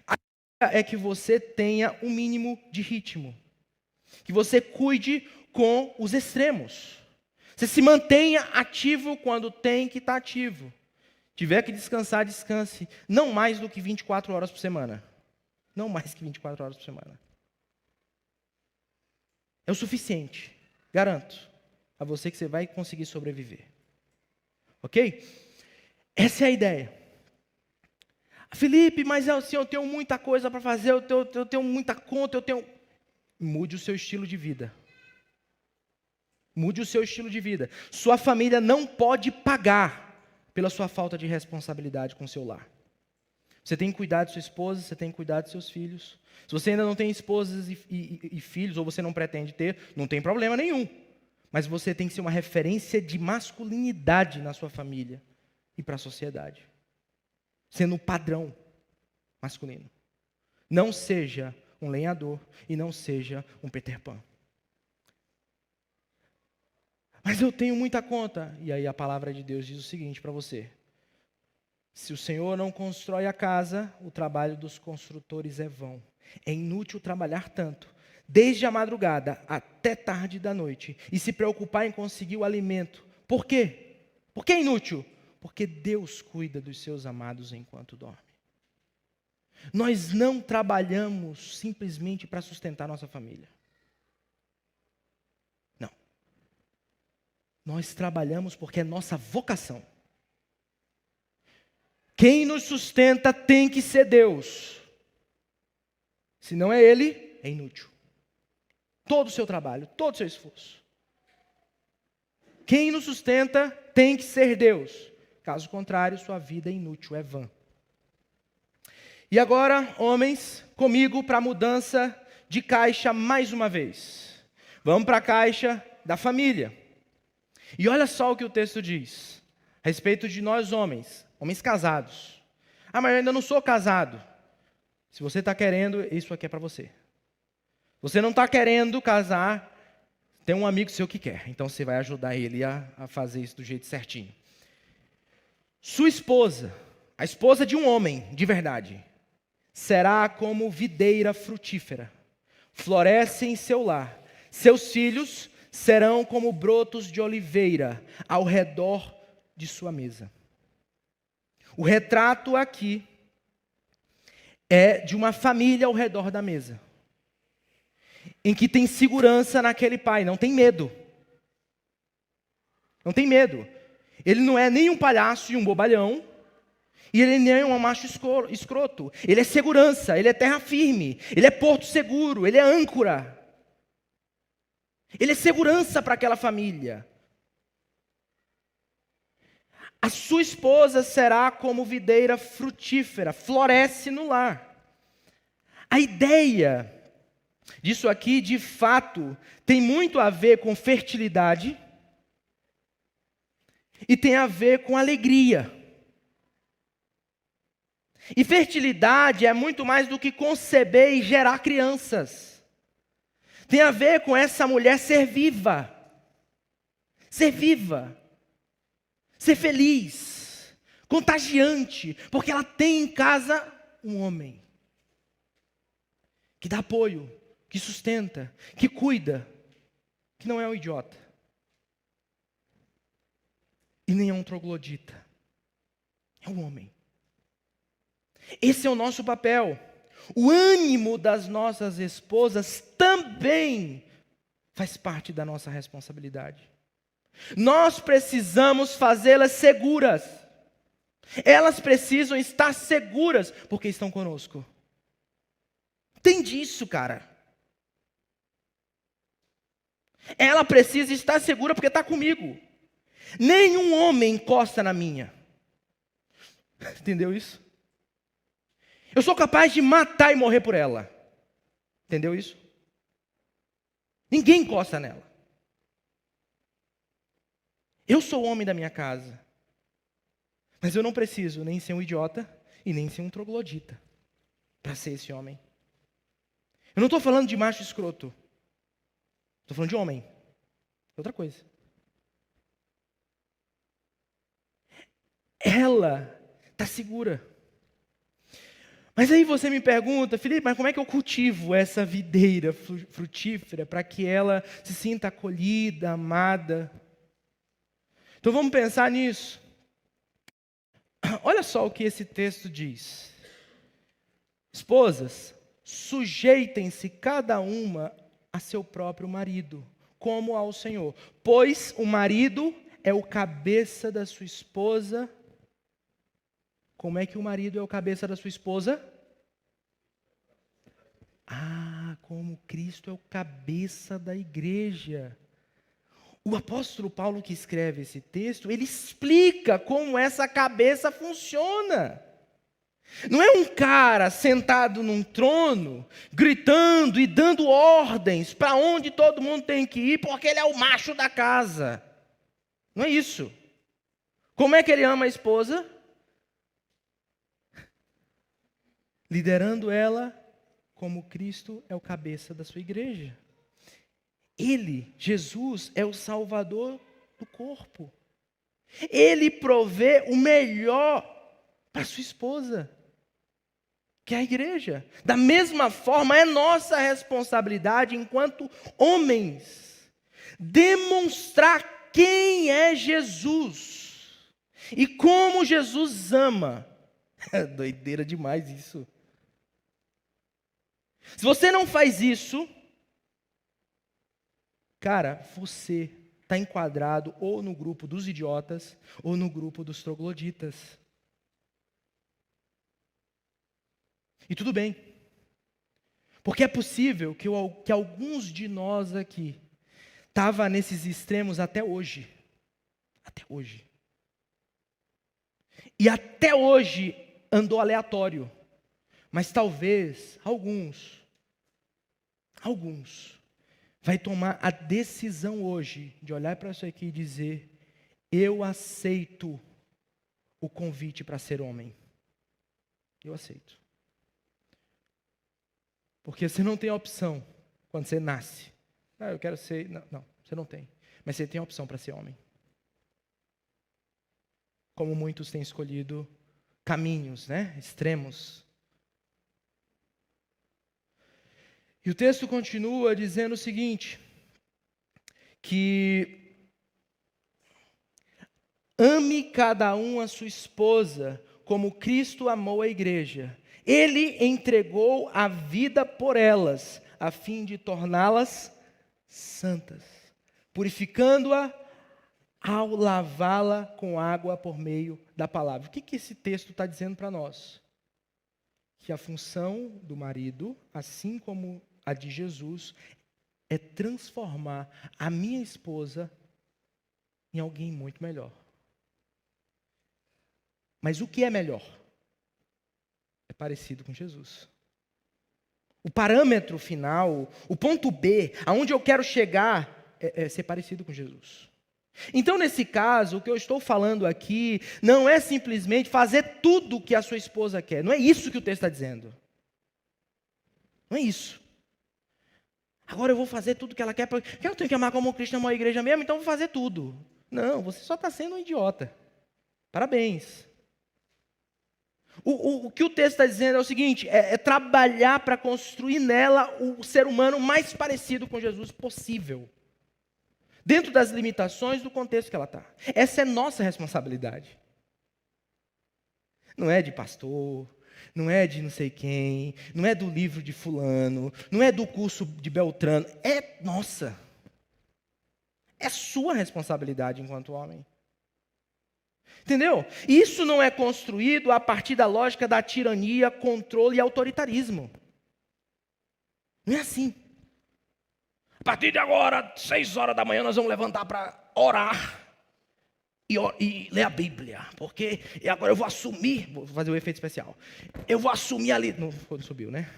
A ideia é que você tenha um mínimo de ritmo. Que você cuide com os extremos. Você se mantenha ativo quando tem que estar ativo. Tiver que descansar, descanse. Não mais do que 24 horas por semana. Não mais que 24 horas por semana. É o suficiente. Garanto a você que você vai conseguir sobreviver. Ok? Essa é a ideia. Felipe, mas assim, eu tenho muita coisa para fazer, eu tenho muita conta, Mude o seu estilo de vida. Mude o seu estilo de vida. Sua família não pode pagar pela sua falta de responsabilidade com o seu lar. Você tem que cuidar de sua esposa, você tem que cuidar de seus filhos. Se você ainda não tem esposas e filhos, ou você não pretende ter, não tem problema nenhum. Mas você tem que ser uma referência de masculinidade na sua família e para a sociedade. Sendo um padrão masculino. Não seja um lenhador e não seja um Peter Pan. Mas eu tenho muita conta. E aí a palavra de Deus diz o seguinte para você. Se o Senhor não constrói a casa, o trabalho dos construtores é vão. É inútil trabalhar tanto, desde a madrugada até tarde da noite, e se preocupar em conseguir o alimento. Por quê? Por que é inútil? Porque Deus cuida dos seus amados enquanto dorme. Nós não trabalhamos simplesmente para sustentar nossa família. Não. Nós trabalhamos porque é nossa vocação. Quem nos sustenta tem que ser Deus. Se não é Ele, é inútil. Todo o seu trabalho, todo o seu esforço. Quem nos sustenta tem que ser Deus. Caso contrário, sua vida é inútil, é vã. E agora, homens, comigo para a mudança de caixa mais uma vez. Vamos para a caixa da família. E olha só o que o texto diz. A respeito de nós homens casados. Ah, mas eu ainda não sou casado. Se você está querendo, isso aqui é para você. Você não está querendo casar, tem um amigo seu que quer. Então você vai ajudar ele a fazer isso do jeito certinho. Sua esposa, a esposa de um homem de verdade, será como videira frutífera, floresce em seu lar. Seus filhos serão como brotos de oliveira ao redor de sua mesa. O retrato aqui é de uma família ao redor da mesa, em que tem segurança naquele pai, não tem medo. Não tem medo. Ele não é nem um palhaço e um bobalhão, e ele nem é um macho escroto. Ele é segurança, ele é terra firme, ele é porto seguro, ele é âncora. Ele é segurança para aquela família. A sua esposa será como videira frutífera, floresce no lar. A ideia disso aqui, de fato, tem muito a ver com fertilidade e tem a ver com alegria. E fertilidade é muito mais do que conceber e gerar crianças. Tem a ver com essa mulher ser viva, ser feliz, contagiante, porque ela tem em casa um homem que dá apoio, que sustenta, que cuida, que não é um idiota e nem é um troglodita, é um homem. Esse é o nosso papel. O ânimo das nossas esposas também faz parte da nossa responsabilidade. Nós precisamos fazê-las seguras. Elas precisam estar seguras porque estão conosco. Entende isso, cara? Ela precisa estar segura porque está comigo. Nenhum homem encosta na minha. Entendeu isso? Eu sou capaz de matar e morrer por ela. Entendeu isso? Ninguém encosta nela. Eu sou o homem da minha casa. Mas eu não preciso nem ser um idiota e nem ser um troglodita para ser esse homem. Eu não estou falando de macho escroto. Estou falando de homem. Outra coisa. Ela está segura. Mas aí você me pergunta, Felipe, mas como é que eu cultivo essa videira frutífera para que ela se sinta acolhida, amada? Então vamos pensar nisso. Olha só o que esse texto diz. Esposas, sujeitem-se cada uma a seu próprio marido, como ao Senhor. Pois o marido é o cabeça da sua esposa. Como é que o marido é o cabeça da sua esposa? Como Cristo é o cabeça da igreja. O apóstolo Paulo, que escreve esse texto, ele explica como essa cabeça funciona. Não é um cara sentado num trono, gritando e dando ordens para onde todo mundo tem que ir, porque ele é o macho da casa. Não é isso. Como é que ele ama a esposa? Liderando ela como Cristo é o cabeça da sua igreja. Ele, Jesus, é o salvador do corpo. Ele provê o melhor para sua esposa, que é a igreja. Da mesma forma, é nossa responsabilidade, enquanto homens, demonstrar quem é Jesus e como Jesus ama. É doideira demais isso. Se você não faz isso, cara, você está enquadrado ou no grupo dos idiotas ou no grupo dos trogloditas. E tudo bem, porque é possível que alguns de nós aqui estavam nesses extremos até hoje. Até hoje. E até hoje andou aleatório. Mas talvez alguns vai tomar a decisão hoje de olhar para isso aqui e dizer: eu aceito o convite para ser homem. Eu aceito. Porque você não tem opção quando você nasce. Eu quero ser... Não, você não tem. Mas você tem a opção para ser homem. Como muitos têm escolhido caminhos, extremos. E o texto continua dizendo o seguinte, que ame cada um a sua esposa, como Cristo amou a igreja. Ele entregou a vida por elas, a fim de torná-las santas, purificando-a ao lavá-la com água por meio da palavra. O que esse texto está dizendo para nós? Que a função do marido, assim como a de Jesus, é transformar a minha esposa em alguém muito melhor. Mas o que é melhor? É parecido com Jesus. O parâmetro final, o ponto B, aonde eu quero chegar, é ser parecido com Jesus. Então, nesse caso, o que eu estou falando aqui não é simplesmente fazer tudo o que a sua esposa quer. Não é isso que o texto está dizendo. Não é isso. Agora eu vou fazer tudo que ela quer, porque eu tenho que amar como Cristo amou a igreja mesmo, então eu vou fazer tudo. Não, você só está sendo um idiota. Parabéns. O que o texto está dizendo é o seguinte, é trabalhar para construir nela o ser humano mais parecido com Jesus possível. Dentro das limitações do contexto que ela está. Essa é nossa responsabilidade. Não é de pastor, não é de não sei quem, não é do livro de fulano, não é do curso de Beltrano, é nossa. É sua responsabilidade enquanto homem. Entendeu? Isso não é construído a partir da lógica da tirania, controle e autoritarismo. Não é assim. A partir de agora, 6 horas da manhã, nós vamos levantar para orar e ler a Bíblia. Porque agora eu vou assumir, vou fazer um efeito especial. Eu vou assumir ali, não subiu, né?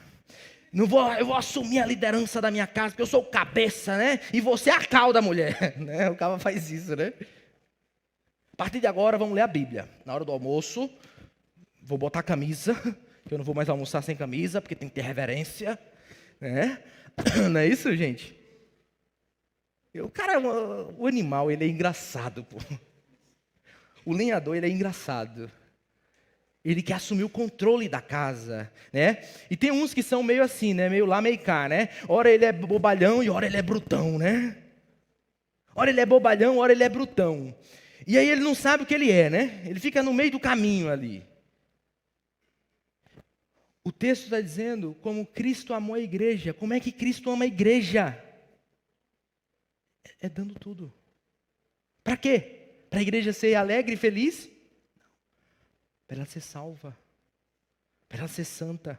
Eu vou assumir a liderança da minha casa, porque eu sou o cabeça, né? E você é a cauda, mulher. Né? O cara faz isso, né? A partir de agora, vamos ler a Bíblia. Na hora do almoço, vou botar a camisa, que eu não vou mais almoçar sem camisa, porque tem que ter reverência. Né? Não é isso, gente? O cara, o animal, ele é engraçado, pô. O lenhador, ele é engraçado. Ele quer assumir o controle da casa, né? E tem uns que são meio assim, né? Meio lá, meio cá, né? Ora ele é bobalhão e ora ele é brutão, né? Ora ele é bobalhão, ora ele é brutão. E aí ele não sabe o que ele é, né? Ele fica no meio do caminho ali. O texto está dizendo como Cristo amou a igreja. Como é que Cristo ama a igreja? É dando tudo. Para quê? Para a igreja ser alegre e feliz? Não. Para ela ser salva. Para ela ser santa.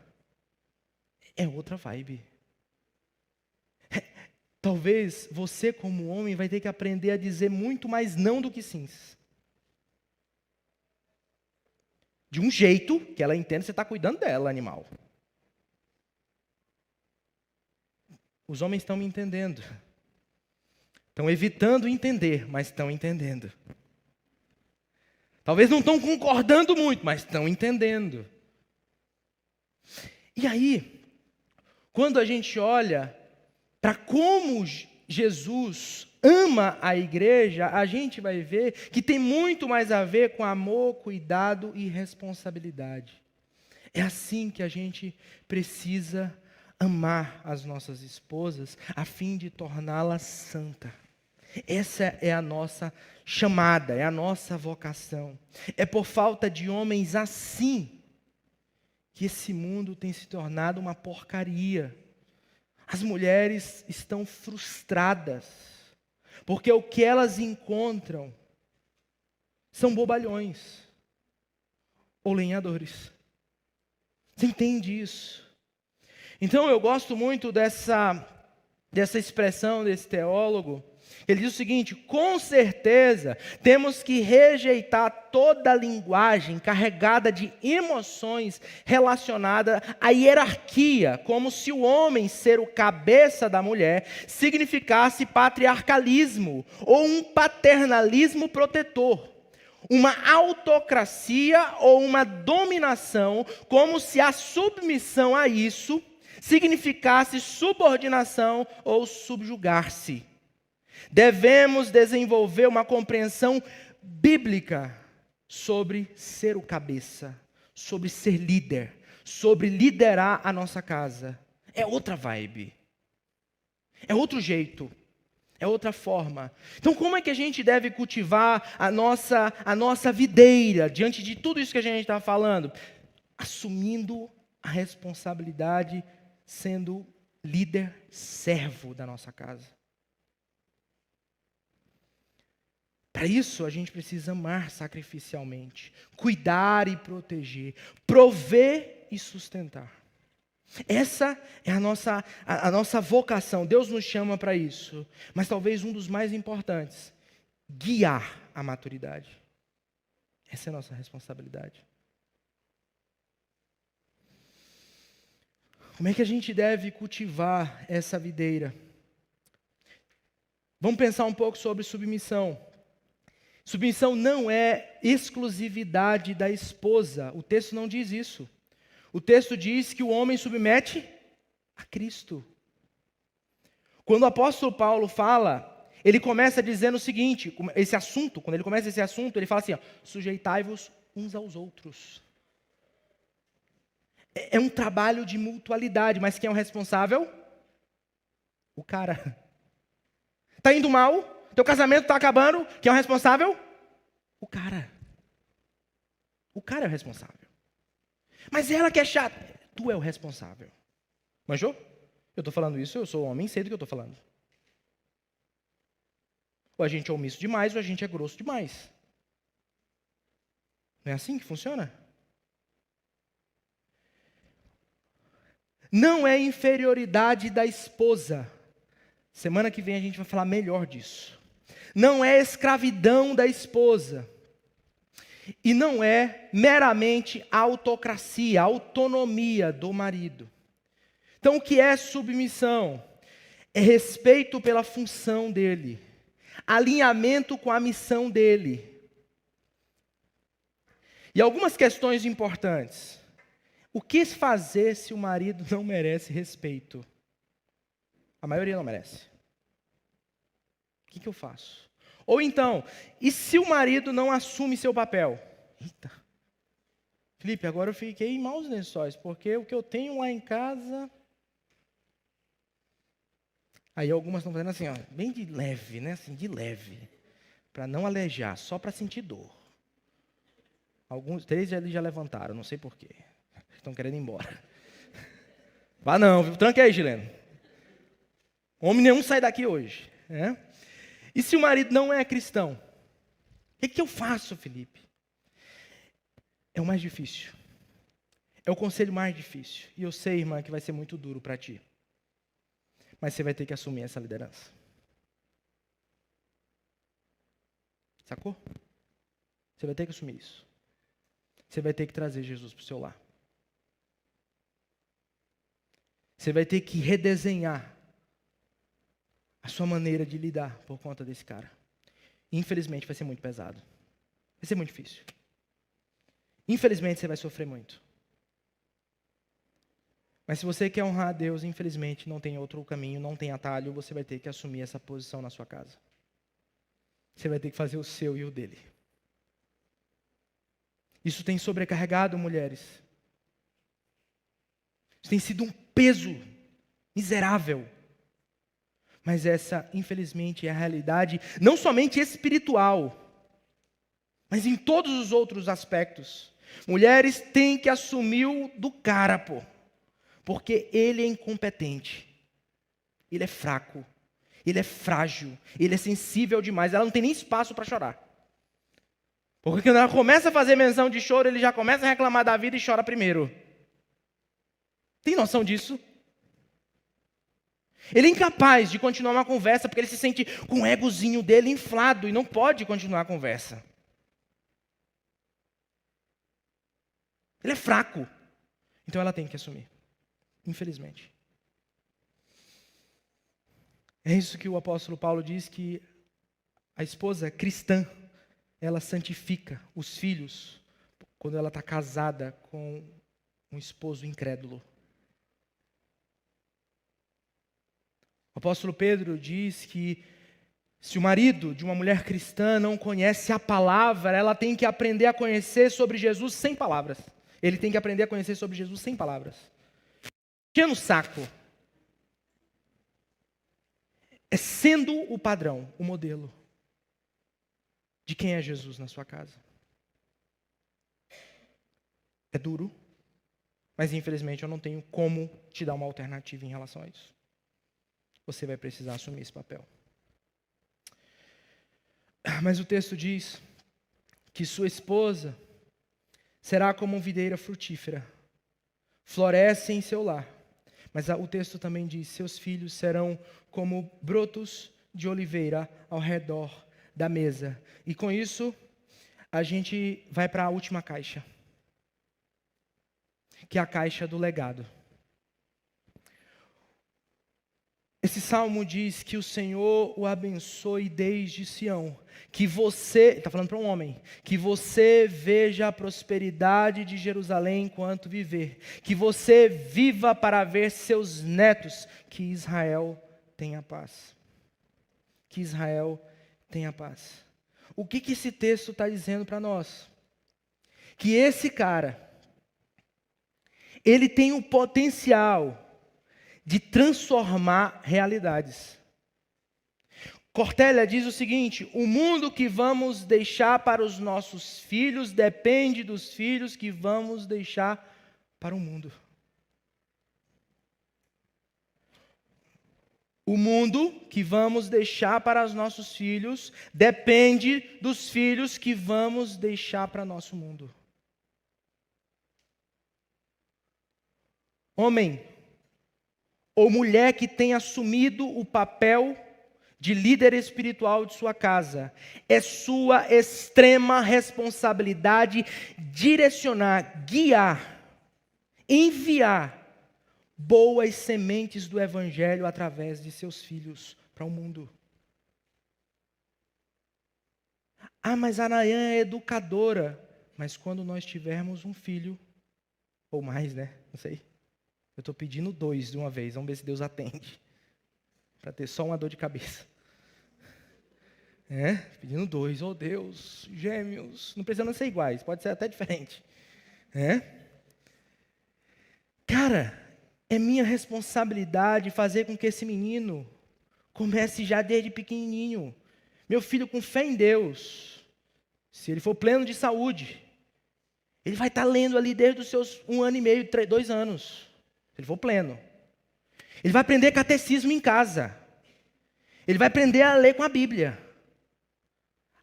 É outra vibe. Talvez você, como homem, vai ter que aprender a dizer muito mais não do que sims. De um jeito que ela entenda que você está cuidando dela, animal. Os homens estão me entendendo. Estão evitando entender, mas estão entendendo. Talvez não estão concordando muito, mas estão entendendo. E aí, quando a gente olha para como Jesus ama a igreja, a gente vai ver que tem muito mais a ver com amor, cuidado e responsabilidade. É assim que a gente precisa amar as nossas esposas, a fim de torná-las santas. Essa é a nossa chamada, é a nossa vocação. É por falta de homens assim que esse mundo tem se tornado uma porcaria. As mulheres estão frustradas, porque o que elas encontram são bobalhões ou lenhadores. Você entende isso? Então eu gosto muito dessa expressão desse teólogo. Ele diz o seguinte: com certeza temos que rejeitar toda linguagem carregada de emoções relacionada à hierarquia, como se o homem ser o cabeça da mulher significasse patriarcalismo ou um paternalismo protetor, uma autocracia ou uma dominação, como se a submissão a isso significasse subordinação ou subjugar-se. Devemos desenvolver uma compreensão bíblica sobre ser o cabeça, sobre ser líder, sobre liderar a nossa casa. É outra vibe. É outro jeito. É outra forma. Então, como é que a gente deve cultivar a nossa videira diante de tudo isso que a gente está falando? Assumindo a responsabilidade, sendo líder servo da nossa casa. Para isso, a gente precisa amar sacrificialmente, cuidar e proteger, prover e sustentar. Essa é a nossa vocação. Deus nos chama para isso. Mas talvez um dos mais importantes, guiar a maturidade. Essa é a nossa responsabilidade. Como é que a gente deve cultivar essa videira? Vamos pensar um pouco sobre submissão. Submissão não é exclusividade da esposa. O texto não diz isso. O texto diz que o homem submete a Cristo. Quando o apóstolo Paulo fala, ele começa dizendo o seguinte, quando ele começa esse assunto, ele fala assim, sujeitai-vos uns aos outros. É um trabalho de mutualidade, mas quem é o responsável? O cara. Está indo mal, teu casamento está acabando, quem é o responsável? O cara. O cara é o responsável. Mas ela que é chata, tu é o responsável. Manjou? Eu estou falando isso, eu sou homem, sei do que eu estou falando. Ou a gente é omisso demais, ou a gente é grosso demais. Não é assim que funciona? Não é inferioridade da esposa. Semana que vem a gente vai falar melhor disso. Não é escravidão da esposa. E não é meramente autocracia, autonomia do marido. Então, o que é submissão? É respeito pela função dele, alinhamento com a missão dele. E algumas questões importantes. O que fazer se o marido não merece respeito? A maioria não merece. O que eu faço? Ou então, e se o marido não assume seu papel? Eita. Felipe, agora eu fiquei em maus lençóis, porque o que eu tenho lá em casa... Aí algumas estão fazendo assim, bem de leve, né? Assim, de leve. Para não alejar, só para sentir dor. Três ali já levantaram, não sei porquê. Estão querendo ir embora. Vá não, viu? Tranque aí, Gileno. Homem nenhum sai daqui hoje. Né? E se o marido não é cristão? O que eu faço, Felipe? É o mais difícil. É o conselho mais difícil. E eu sei, irmã, que vai ser muito duro para ti. Mas você vai ter que assumir essa liderança. Sacou? Você vai ter que assumir isso. Você vai ter que trazer Jesus para o seu lar. Você vai ter que redesenhar a sua maneira de lidar por conta desse cara. Infelizmente vai ser muito pesado. Vai ser muito difícil. Infelizmente você vai sofrer muito. Mas se você quer honrar a Deus, infelizmente não tem outro caminho, não tem atalho, você vai ter que assumir essa posição na sua casa. Você vai ter que fazer o seu e o dele. Isso tem sobrecarregado mulheres. Isso tem sido um peso miserável. Mas essa, infelizmente, é a realidade, não somente espiritual, mas em todos os outros aspectos. Mulheres têm que assumir o do cara, porque ele é incompetente, ele é fraco, ele é frágil, ele é sensível demais, ela não tem nem espaço para chorar. Porque quando ela começa a fazer menção de choro, ele já começa a reclamar da vida e chora primeiro. Tem noção disso? Ele é incapaz de continuar uma conversa porque ele se sente com o egozinho dele inflado e não pode continuar a conversa. Ele é fraco. Então ela tem que assumir. Infelizmente. É isso que o apóstolo Paulo diz, que a esposa cristã, ela santifica os filhos quando ela está casada com um esposo incrédulo. O apóstolo Pedro diz que se o marido de uma mulher cristã não conhece a palavra, ela tem que aprender a conhecer sobre Jesus sem palavras. Ele tem que aprender a conhecer sobre Jesus sem palavras. Enchendo o saco. é sendo o padrão, o modelo de quem é Jesus na sua casa. É duro, mas infelizmente eu não tenho como te dar uma alternativa em relação a isso. Você vai precisar assumir esse papel. Mas o texto diz que sua esposa será como uma videira frutífera, floresce em seu lar. Mas o texto também diz, seus filhos serão como brotos de oliveira ao redor da mesa. E com isso, a gente vai para a última caixa, que é a caixa do legado. Esse salmo diz que o Senhor o abençoe desde Sião, que você, está falando para um homem, que você veja a prosperidade de Jerusalém enquanto viver, que você viva para ver seus netos, que Israel tenha paz. Que Israel tenha paz. O que esse texto está dizendo para nós? Que esse cara, ele tem o potencial de transformar realidades. Cortélia diz o seguinte: o mundo que vamos deixar para os nossos filhos depende dos filhos que vamos deixar para o mundo. O mundo que vamos deixar para os nossos filhos depende dos filhos que vamos deixar para nosso mundo. Homem ou mulher que tenha assumido o papel de líder espiritual de sua casa, é sua extrema responsabilidade direcionar, guiar, enviar boas sementes do Evangelho através de seus filhos para o mundo. Ah, mas a Nayan é educadora. Mas quando nós tivermos um filho, ou mais, né? Não sei. Eu estou pedindo 2 de uma vez, vamos ver se Deus atende. Para ter só uma dor de cabeça. Pedindo 2, oh Deus, gêmeos. Não precisa ser iguais, pode ser até diferente. Cara, é minha responsabilidade fazer com que esse menino comece já desde pequenininho. Meu filho com fé em Deus, se ele for pleno de saúde, ele vai estar lendo ali desde os seus 1 ano e meio, 2 anos. Se ele for pleno. Ele vai aprender catecismo em casa. Ele vai aprender a ler com a Bíblia.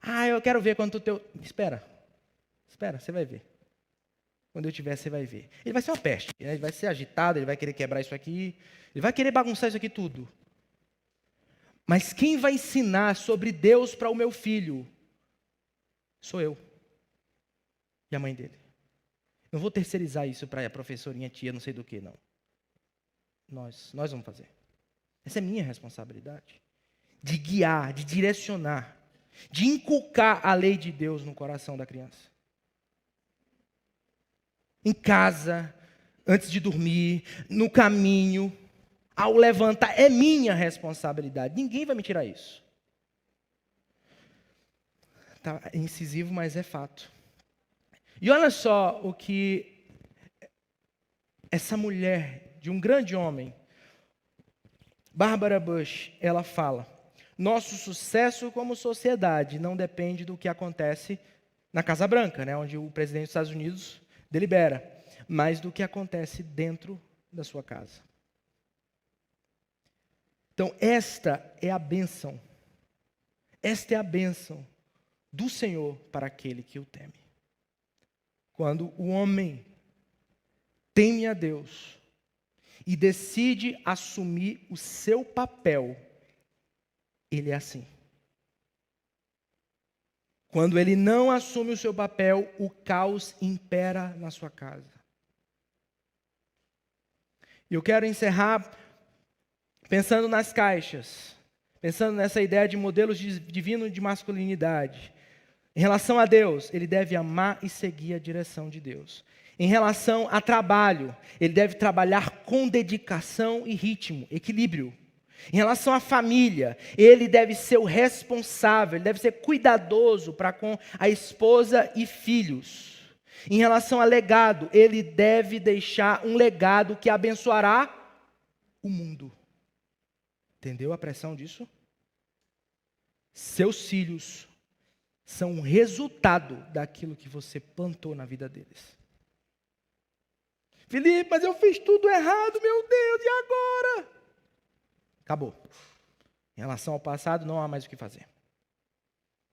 Ah, eu quero ver quando o teu... Espera, você vai ver. Quando eu tiver, você vai ver. Ele vai ser uma peste. Ele vai ser agitado, ele vai querer quebrar isso aqui. Ele vai querer bagunçar isso aqui tudo. Mas quem vai ensinar sobre Deus para o meu filho? Sou eu. E a mãe dele. Não vou terceirizar isso para a professorinha, tia, não sei do que, não. Nós vamos fazer. Essa é minha responsabilidade. De guiar, de direcionar, de inculcar a lei de Deus no coração da criança. Em casa, antes de dormir, no caminho, ao levantar, é minha responsabilidade. Ninguém vai me tirar isso. Tá incisivo, mas é fato. E olha só o que essa mulher de um grande homem, Barbara Bush, ela fala: nosso sucesso como sociedade não depende do que acontece na Casa Branca, né, onde o presidente dos Estados Unidos delibera, mas do que acontece dentro da sua casa. Então, esta é a bênção. Esta é a bênção do Senhor para aquele que o teme. Quando o homem teme a Deus e decide assumir o seu papel, ele é assim. Quando ele não assume o seu papel, o caos impera na sua casa. E eu quero encerrar pensando nas caixas, pensando nessa ideia de modelos divino de masculinidade. Em relação a Deus, ele deve amar e seguir a direção de Deus. Em relação a trabalho, ele deve trabalhar com dedicação e ritmo, equilíbrio. Em relação à família, ele deve ser o responsável, ele deve ser cuidadoso para com a esposa e filhos. Em relação a legado, ele deve deixar um legado que abençoará o mundo. Entendeu a pressão disso? Seus filhos são um resultado daquilo que você plantou na vida deles. Felipe, mas eu fiz tudo errado, meu Deus, e agora? Acabou. Em relação ao passado, não há mais o que fazer.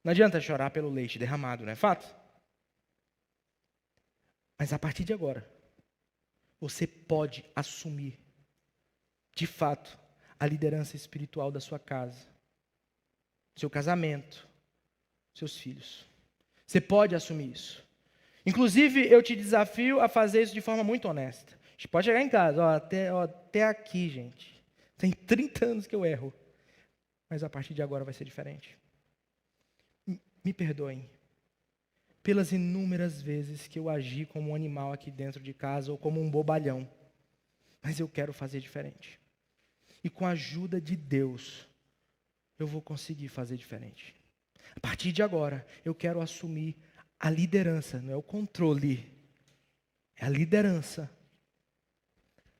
Não adianta chorar pelo leite derramado, não é fato? Mas a partir de agora, você pode assumir, de fato, a liderança espiritual da sua casa, seu casamento, seus filhos. Você pode assumir isso. Inclusive, eu te desafio a fazer isso de forma muito honesta. A gente pode chegar em casa, até aqui, gente. Tem 30 anos que eu erro. Mas a partir de agora vai ser diferente. Me perdoem pelas inúmeras vezes que eu agi como um animal aqui dentro de casa ou como um bobalhão. Mas eu quero fazer diferente. E com a ajuda de Deus, eu vou conseguir fazer diferente. A partir de agora, eu quero assumir a liderança, não é o controle, é a liderança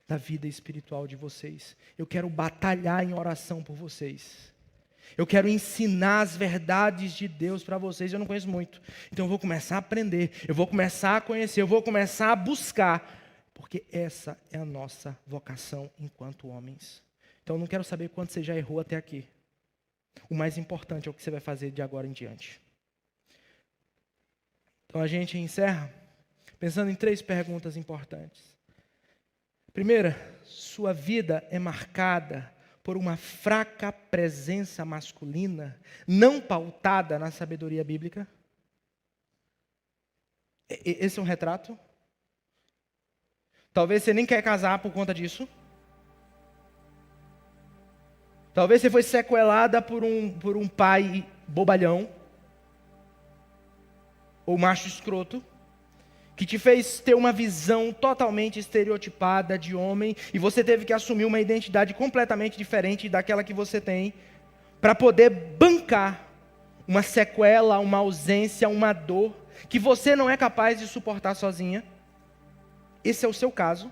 da vida espiritual de vocês. Eu quero batalhar em oração por vocês. Eu quero ensinar as verdades de Deus para vocês. Eu não conheço muito, então eu vou começar a aprender, eu vou começar a conhecer, eu vou começar a buscar, porque essa é a nossa vocação enquanto homens. Então eu não quero saber quanto você já errou até aqui. O mais importante é o que você vai fazer de agora em diante. Então a gente encerra pensando em 3 perguntas importantes. Primeira, sua vida é marcada por uma fraca presença masculina, não pautada na sabedoria bíblica? Esse é um retrato? Talvez você nem quer casar por conta disso. Talvez você foi sequelada por um pai bobalhão, ou macho escroto, que te fez ter uma visão totalmente estereotipada de homem, e você teve que assumir uma identidade completamente diferente daquela que você tem, para poder bancar uma sequela, uma ausência, uma dor, que você não é capaz de suportar sozinha. Esse é o seu caso.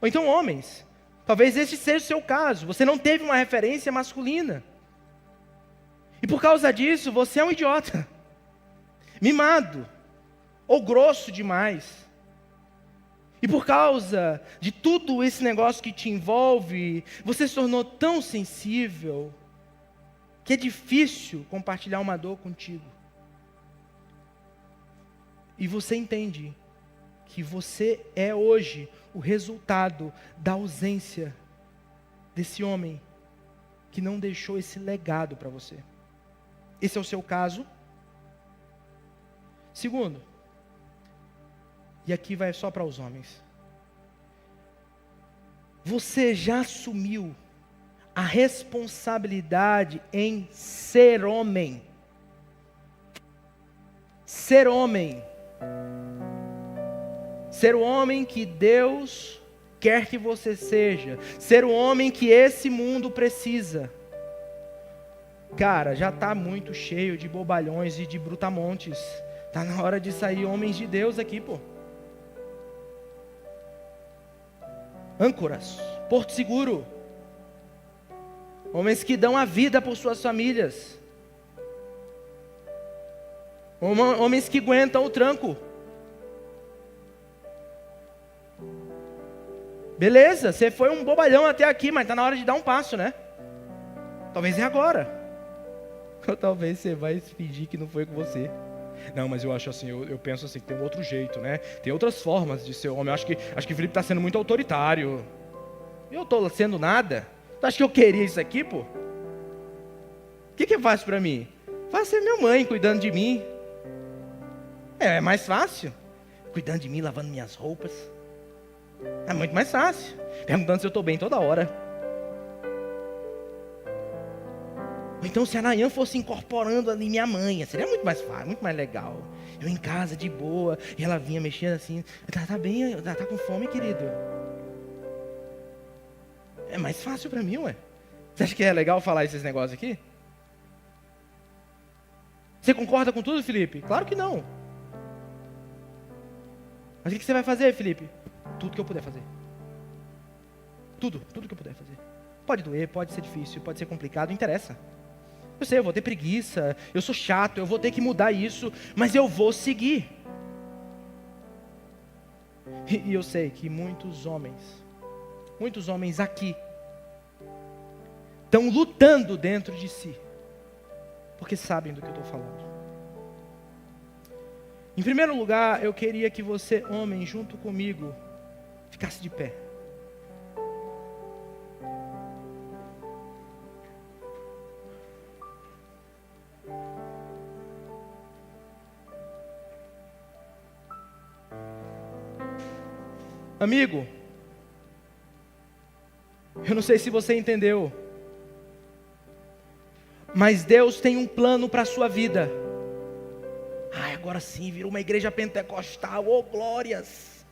Ou então homens, talvez esse seja o seu caso, você não teve uma referência masculina, e por causa disso, você é um idiota, mimado, ou grosso demais. E por causa de tudo esse negócio que te envolve, você se tornou tão sensível, que é difícil compartilhar uma dor contigo. E você entende que você é hoje o resultado da ausência desse homem que não deixou esse legado para você. Esse é o seu caso. Segundo, e aqui vai só para os homens. Você já assumiu a responsabilidade em ser homem. Ser homem. Ser o homem que Deus quer que você seja. Ser o homem que esse mundo precisa. Cara, já está muito cheio de bobalhões e de brutamontes. Está na hora de sair homens de Deus aqui, pô. Âncoras, porto seguro. Homens que dão a vida por suas famílias. Homens que aguentam o tranco. Beleza, você foi um bobalhão até aqui, mas está na hora de dar um passo, né? Talvez é agora. Ou talvez você vai fingir que não foi com você. Não, mas eu acho assim, eu penso assim, que tem um outro jeito, né? Tem outras formas de ser homem. Eu acho que Felipe está sendo muito autoritário. Eu estou sendo nada. Tu acha que eu queria isso aqui, pô? O que é fácil para mim? Fácil ser minha mãe cuidando de mim. É mais fácil. Cuidando de mim, lavando minhas roupas. É muito mais fácil. Perguntando se eu estou bem toda hora. Ou então se a Nayan fosse incorporando ali minha mãe, seria muito mais fácil, muito mais legal. Eu em casa de boa, e ela vinha mexendo assim. Tá bem, tá com fome, querido. É mais fácil para mim, ué. Você acha que é legal falar esses negócios aqui? Você concorda com tudo, Felipe? Claro que não. Mas o que você vai fazer, Felipe? Tudo que eu puder fazer. Tudo que eu puder fazer. Pode doer, pode ser difícil, pode ser complicado, não interessa. Eu sei, eu vou ter preguiça, eu sou chato, eu vou ter que mudar isso, mas eu vou seguir. E eu sei que muitos homens aqui, estão lutando dentro de si, porque sabem do que eu estou falando. Em primeiro lugar, eu queria que você, homem, junto comigo, ficasse de pé. Amigo, eu não sei se você entendeu, mas Deus tem um plano para a sua vida. Ai, agora sim, virou uma igreja pentecostal, oh glórias.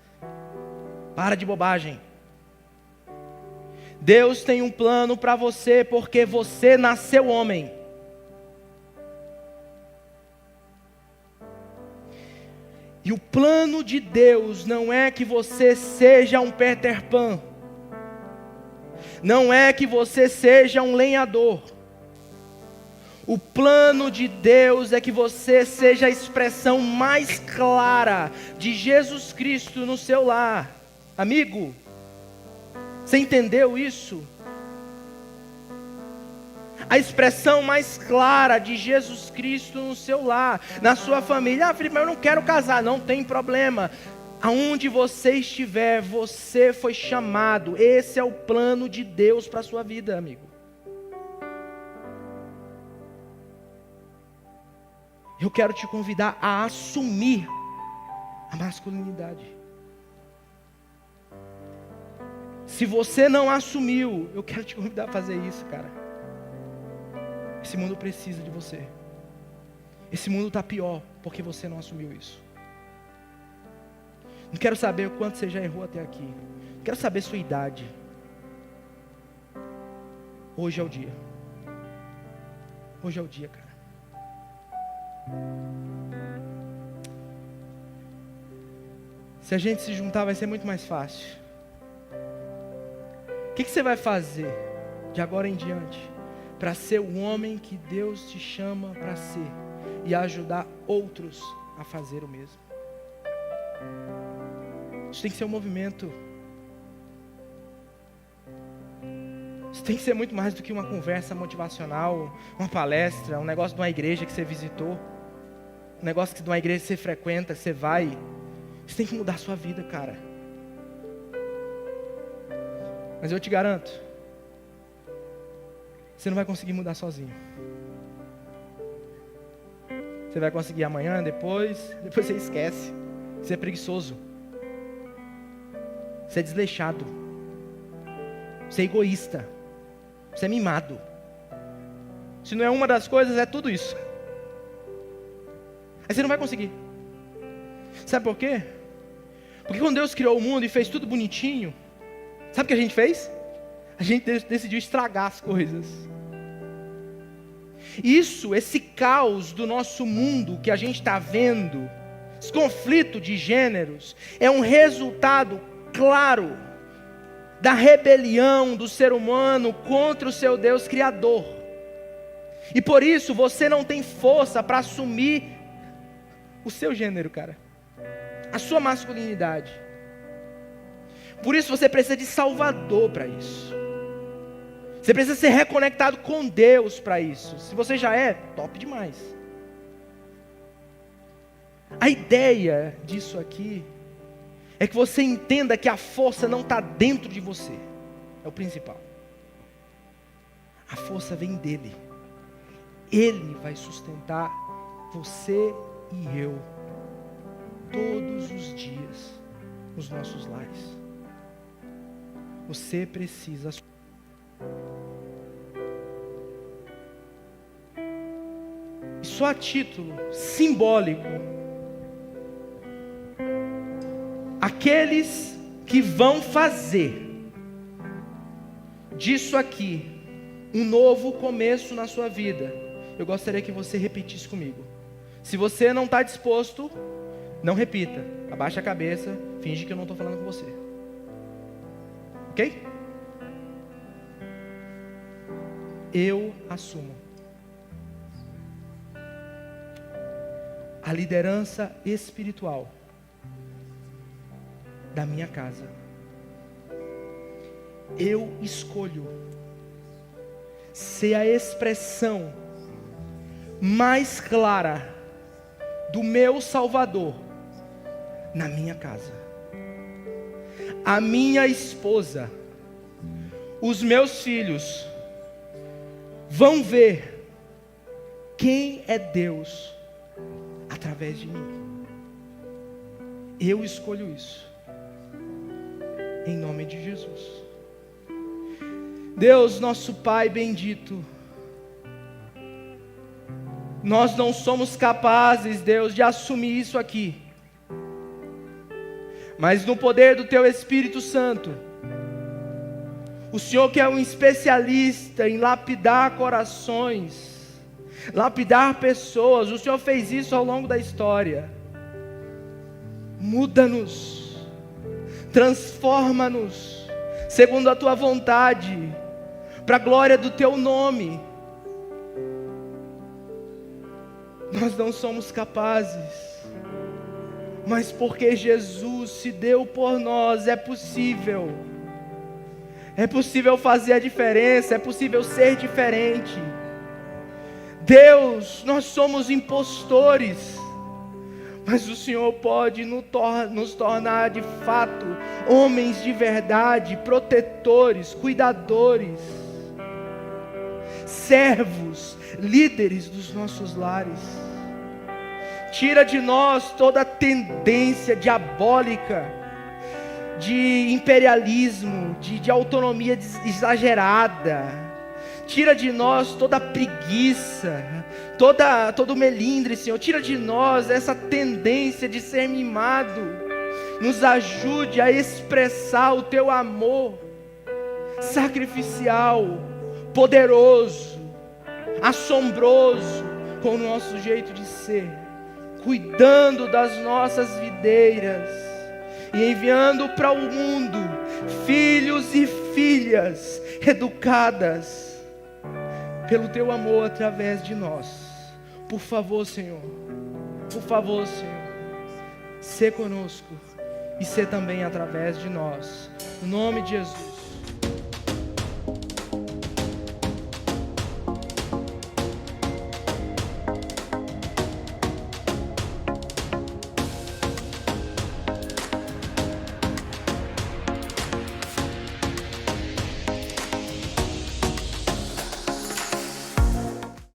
Para de bobagem. Deus tem um plano para você, porque você nasceu homem. E o plano de Deus não é que você seja um Peter Pan. Não é que você seja um lenhador. O plano de Deus é que você seja a expressão mais clara de Jesus Cristo no seu lar. Amigo, você entendeu isso? A expressão mais clara de Jesus Cristo no seu lar, na sua família. Ah, Felipe, mas eu não quero casar. Não tem problema. Aonde você estiver, você foi chamado. Esse é o plano de Deus para a sua vida, amigo. Eu quero te convidar a assumir a masculinidade. Se você não assumiu, eu quero te convidar a fazer isso, cara. Esse mundo precisa de você. Esse mundo está pior porque você não assumiu isso. Não quero saber o quanto você já errou até aqui. Não quero saber sua idade. Hoje é o dia. Hoje é o dia, cara. Se a gente se juntar vai ser muito mais fácil. O que você vai fazer de agora em diante para ser o homem que Deus te chama para ser e ajudar outros a fazer o mesmo? Isso tem que ser um movimento. Isso tem que ser muito mais do que uma conversa motivacional, uma palestra, um negócio de uma igreja que você visitou, um negócio de uma igreja que você frequenta, que você vai. Isso tem que mudar a sua vida, cara. Mas eu te garanto, você não vai conseguir mudar sozinho. Você vai conseguir amanhã, depois você esquece. Você é preguiçoso. Você é desleixado. Você é egoísta. Você é mimado. Se não é uma das coisas, é tudo isso. Aí você não vai conseguir. Sabe por quê? Porque quando Deus criou o mundo e fez tudo bonitinho, sabe o que a gente fez? A gente decidiu estragar as coisas. Isso, esse caos do nosso mundo que a gente está vendo, esse conflito de gêneros, é um resultado claro da rebelião do ser humano contra o seu Deus Criador. E por isso você não tem força para assumir o seu gênero, cara, a sua masculinidade. Por isso você precisa de Salvador para isso. Você precisa ser reconectado com Deus para isso. Se você já é, top demais. A ideia disso aqui é que você entenda que a força não está dentro de você. É o principal. A força vem dele. Ele vai sustentar você e eu todos os dias nos nossos lares. Você precisa. E só a título simbólico, aqueles que vão fazer disso aqui um novo começo na sua vida, eu gostaria que você repetisse comigo. Se você não está disposto, não repita. Abaixa a cabeça, finge que eu não estou falando com você. Ok? eu assumo a liderança espiritual da minha casa. Eu escolho ser a expressão mais clara do meu Salvador na minha casa. A minha esposa, os meus filhos vão ver quem é Deus através de mim. Eu escolho isso, em nome de Jesus. Deus, nosso Pai bendito, nós não somos capazes, Deus, de assumir isso aqui, mas no poder do Teu Espírito Santo, o Senhor que é um especialista em lapidar corações, lapidar pessoas, o Senhor fez isso ao longo da história. Muda-nos, transforma-nos, segundo a Tua vontade, para a glória do Teu nome. Nós não somos capazes, mas porque Jesus se deu por nós, é possível fazer a diferença, é possível ser diferente. Deus, nós somos impostores, mas o Senhor pode nos tornar de fato homens de verdade, protetores, cuidadores, servos, líderes dos nossos lares. Tira de nós toda a tendência diabólica de imperialismo, de autonomia exagerada. Tira de nós toda a preguiça, todo o melindre, Senhor. Tira de nós essa tendência de ser mimado. Nos ajude a expressar o Teu amor sacrificial, poderoso, assombroso, com o nosso jeito de ser, cuidando das nossas videiras e enviando para o mundo filhos e filhas educadas pelo Teu amor através de nós. Por favor, Senhor, sê conosco e sê também através de nós. No nome de Jesus.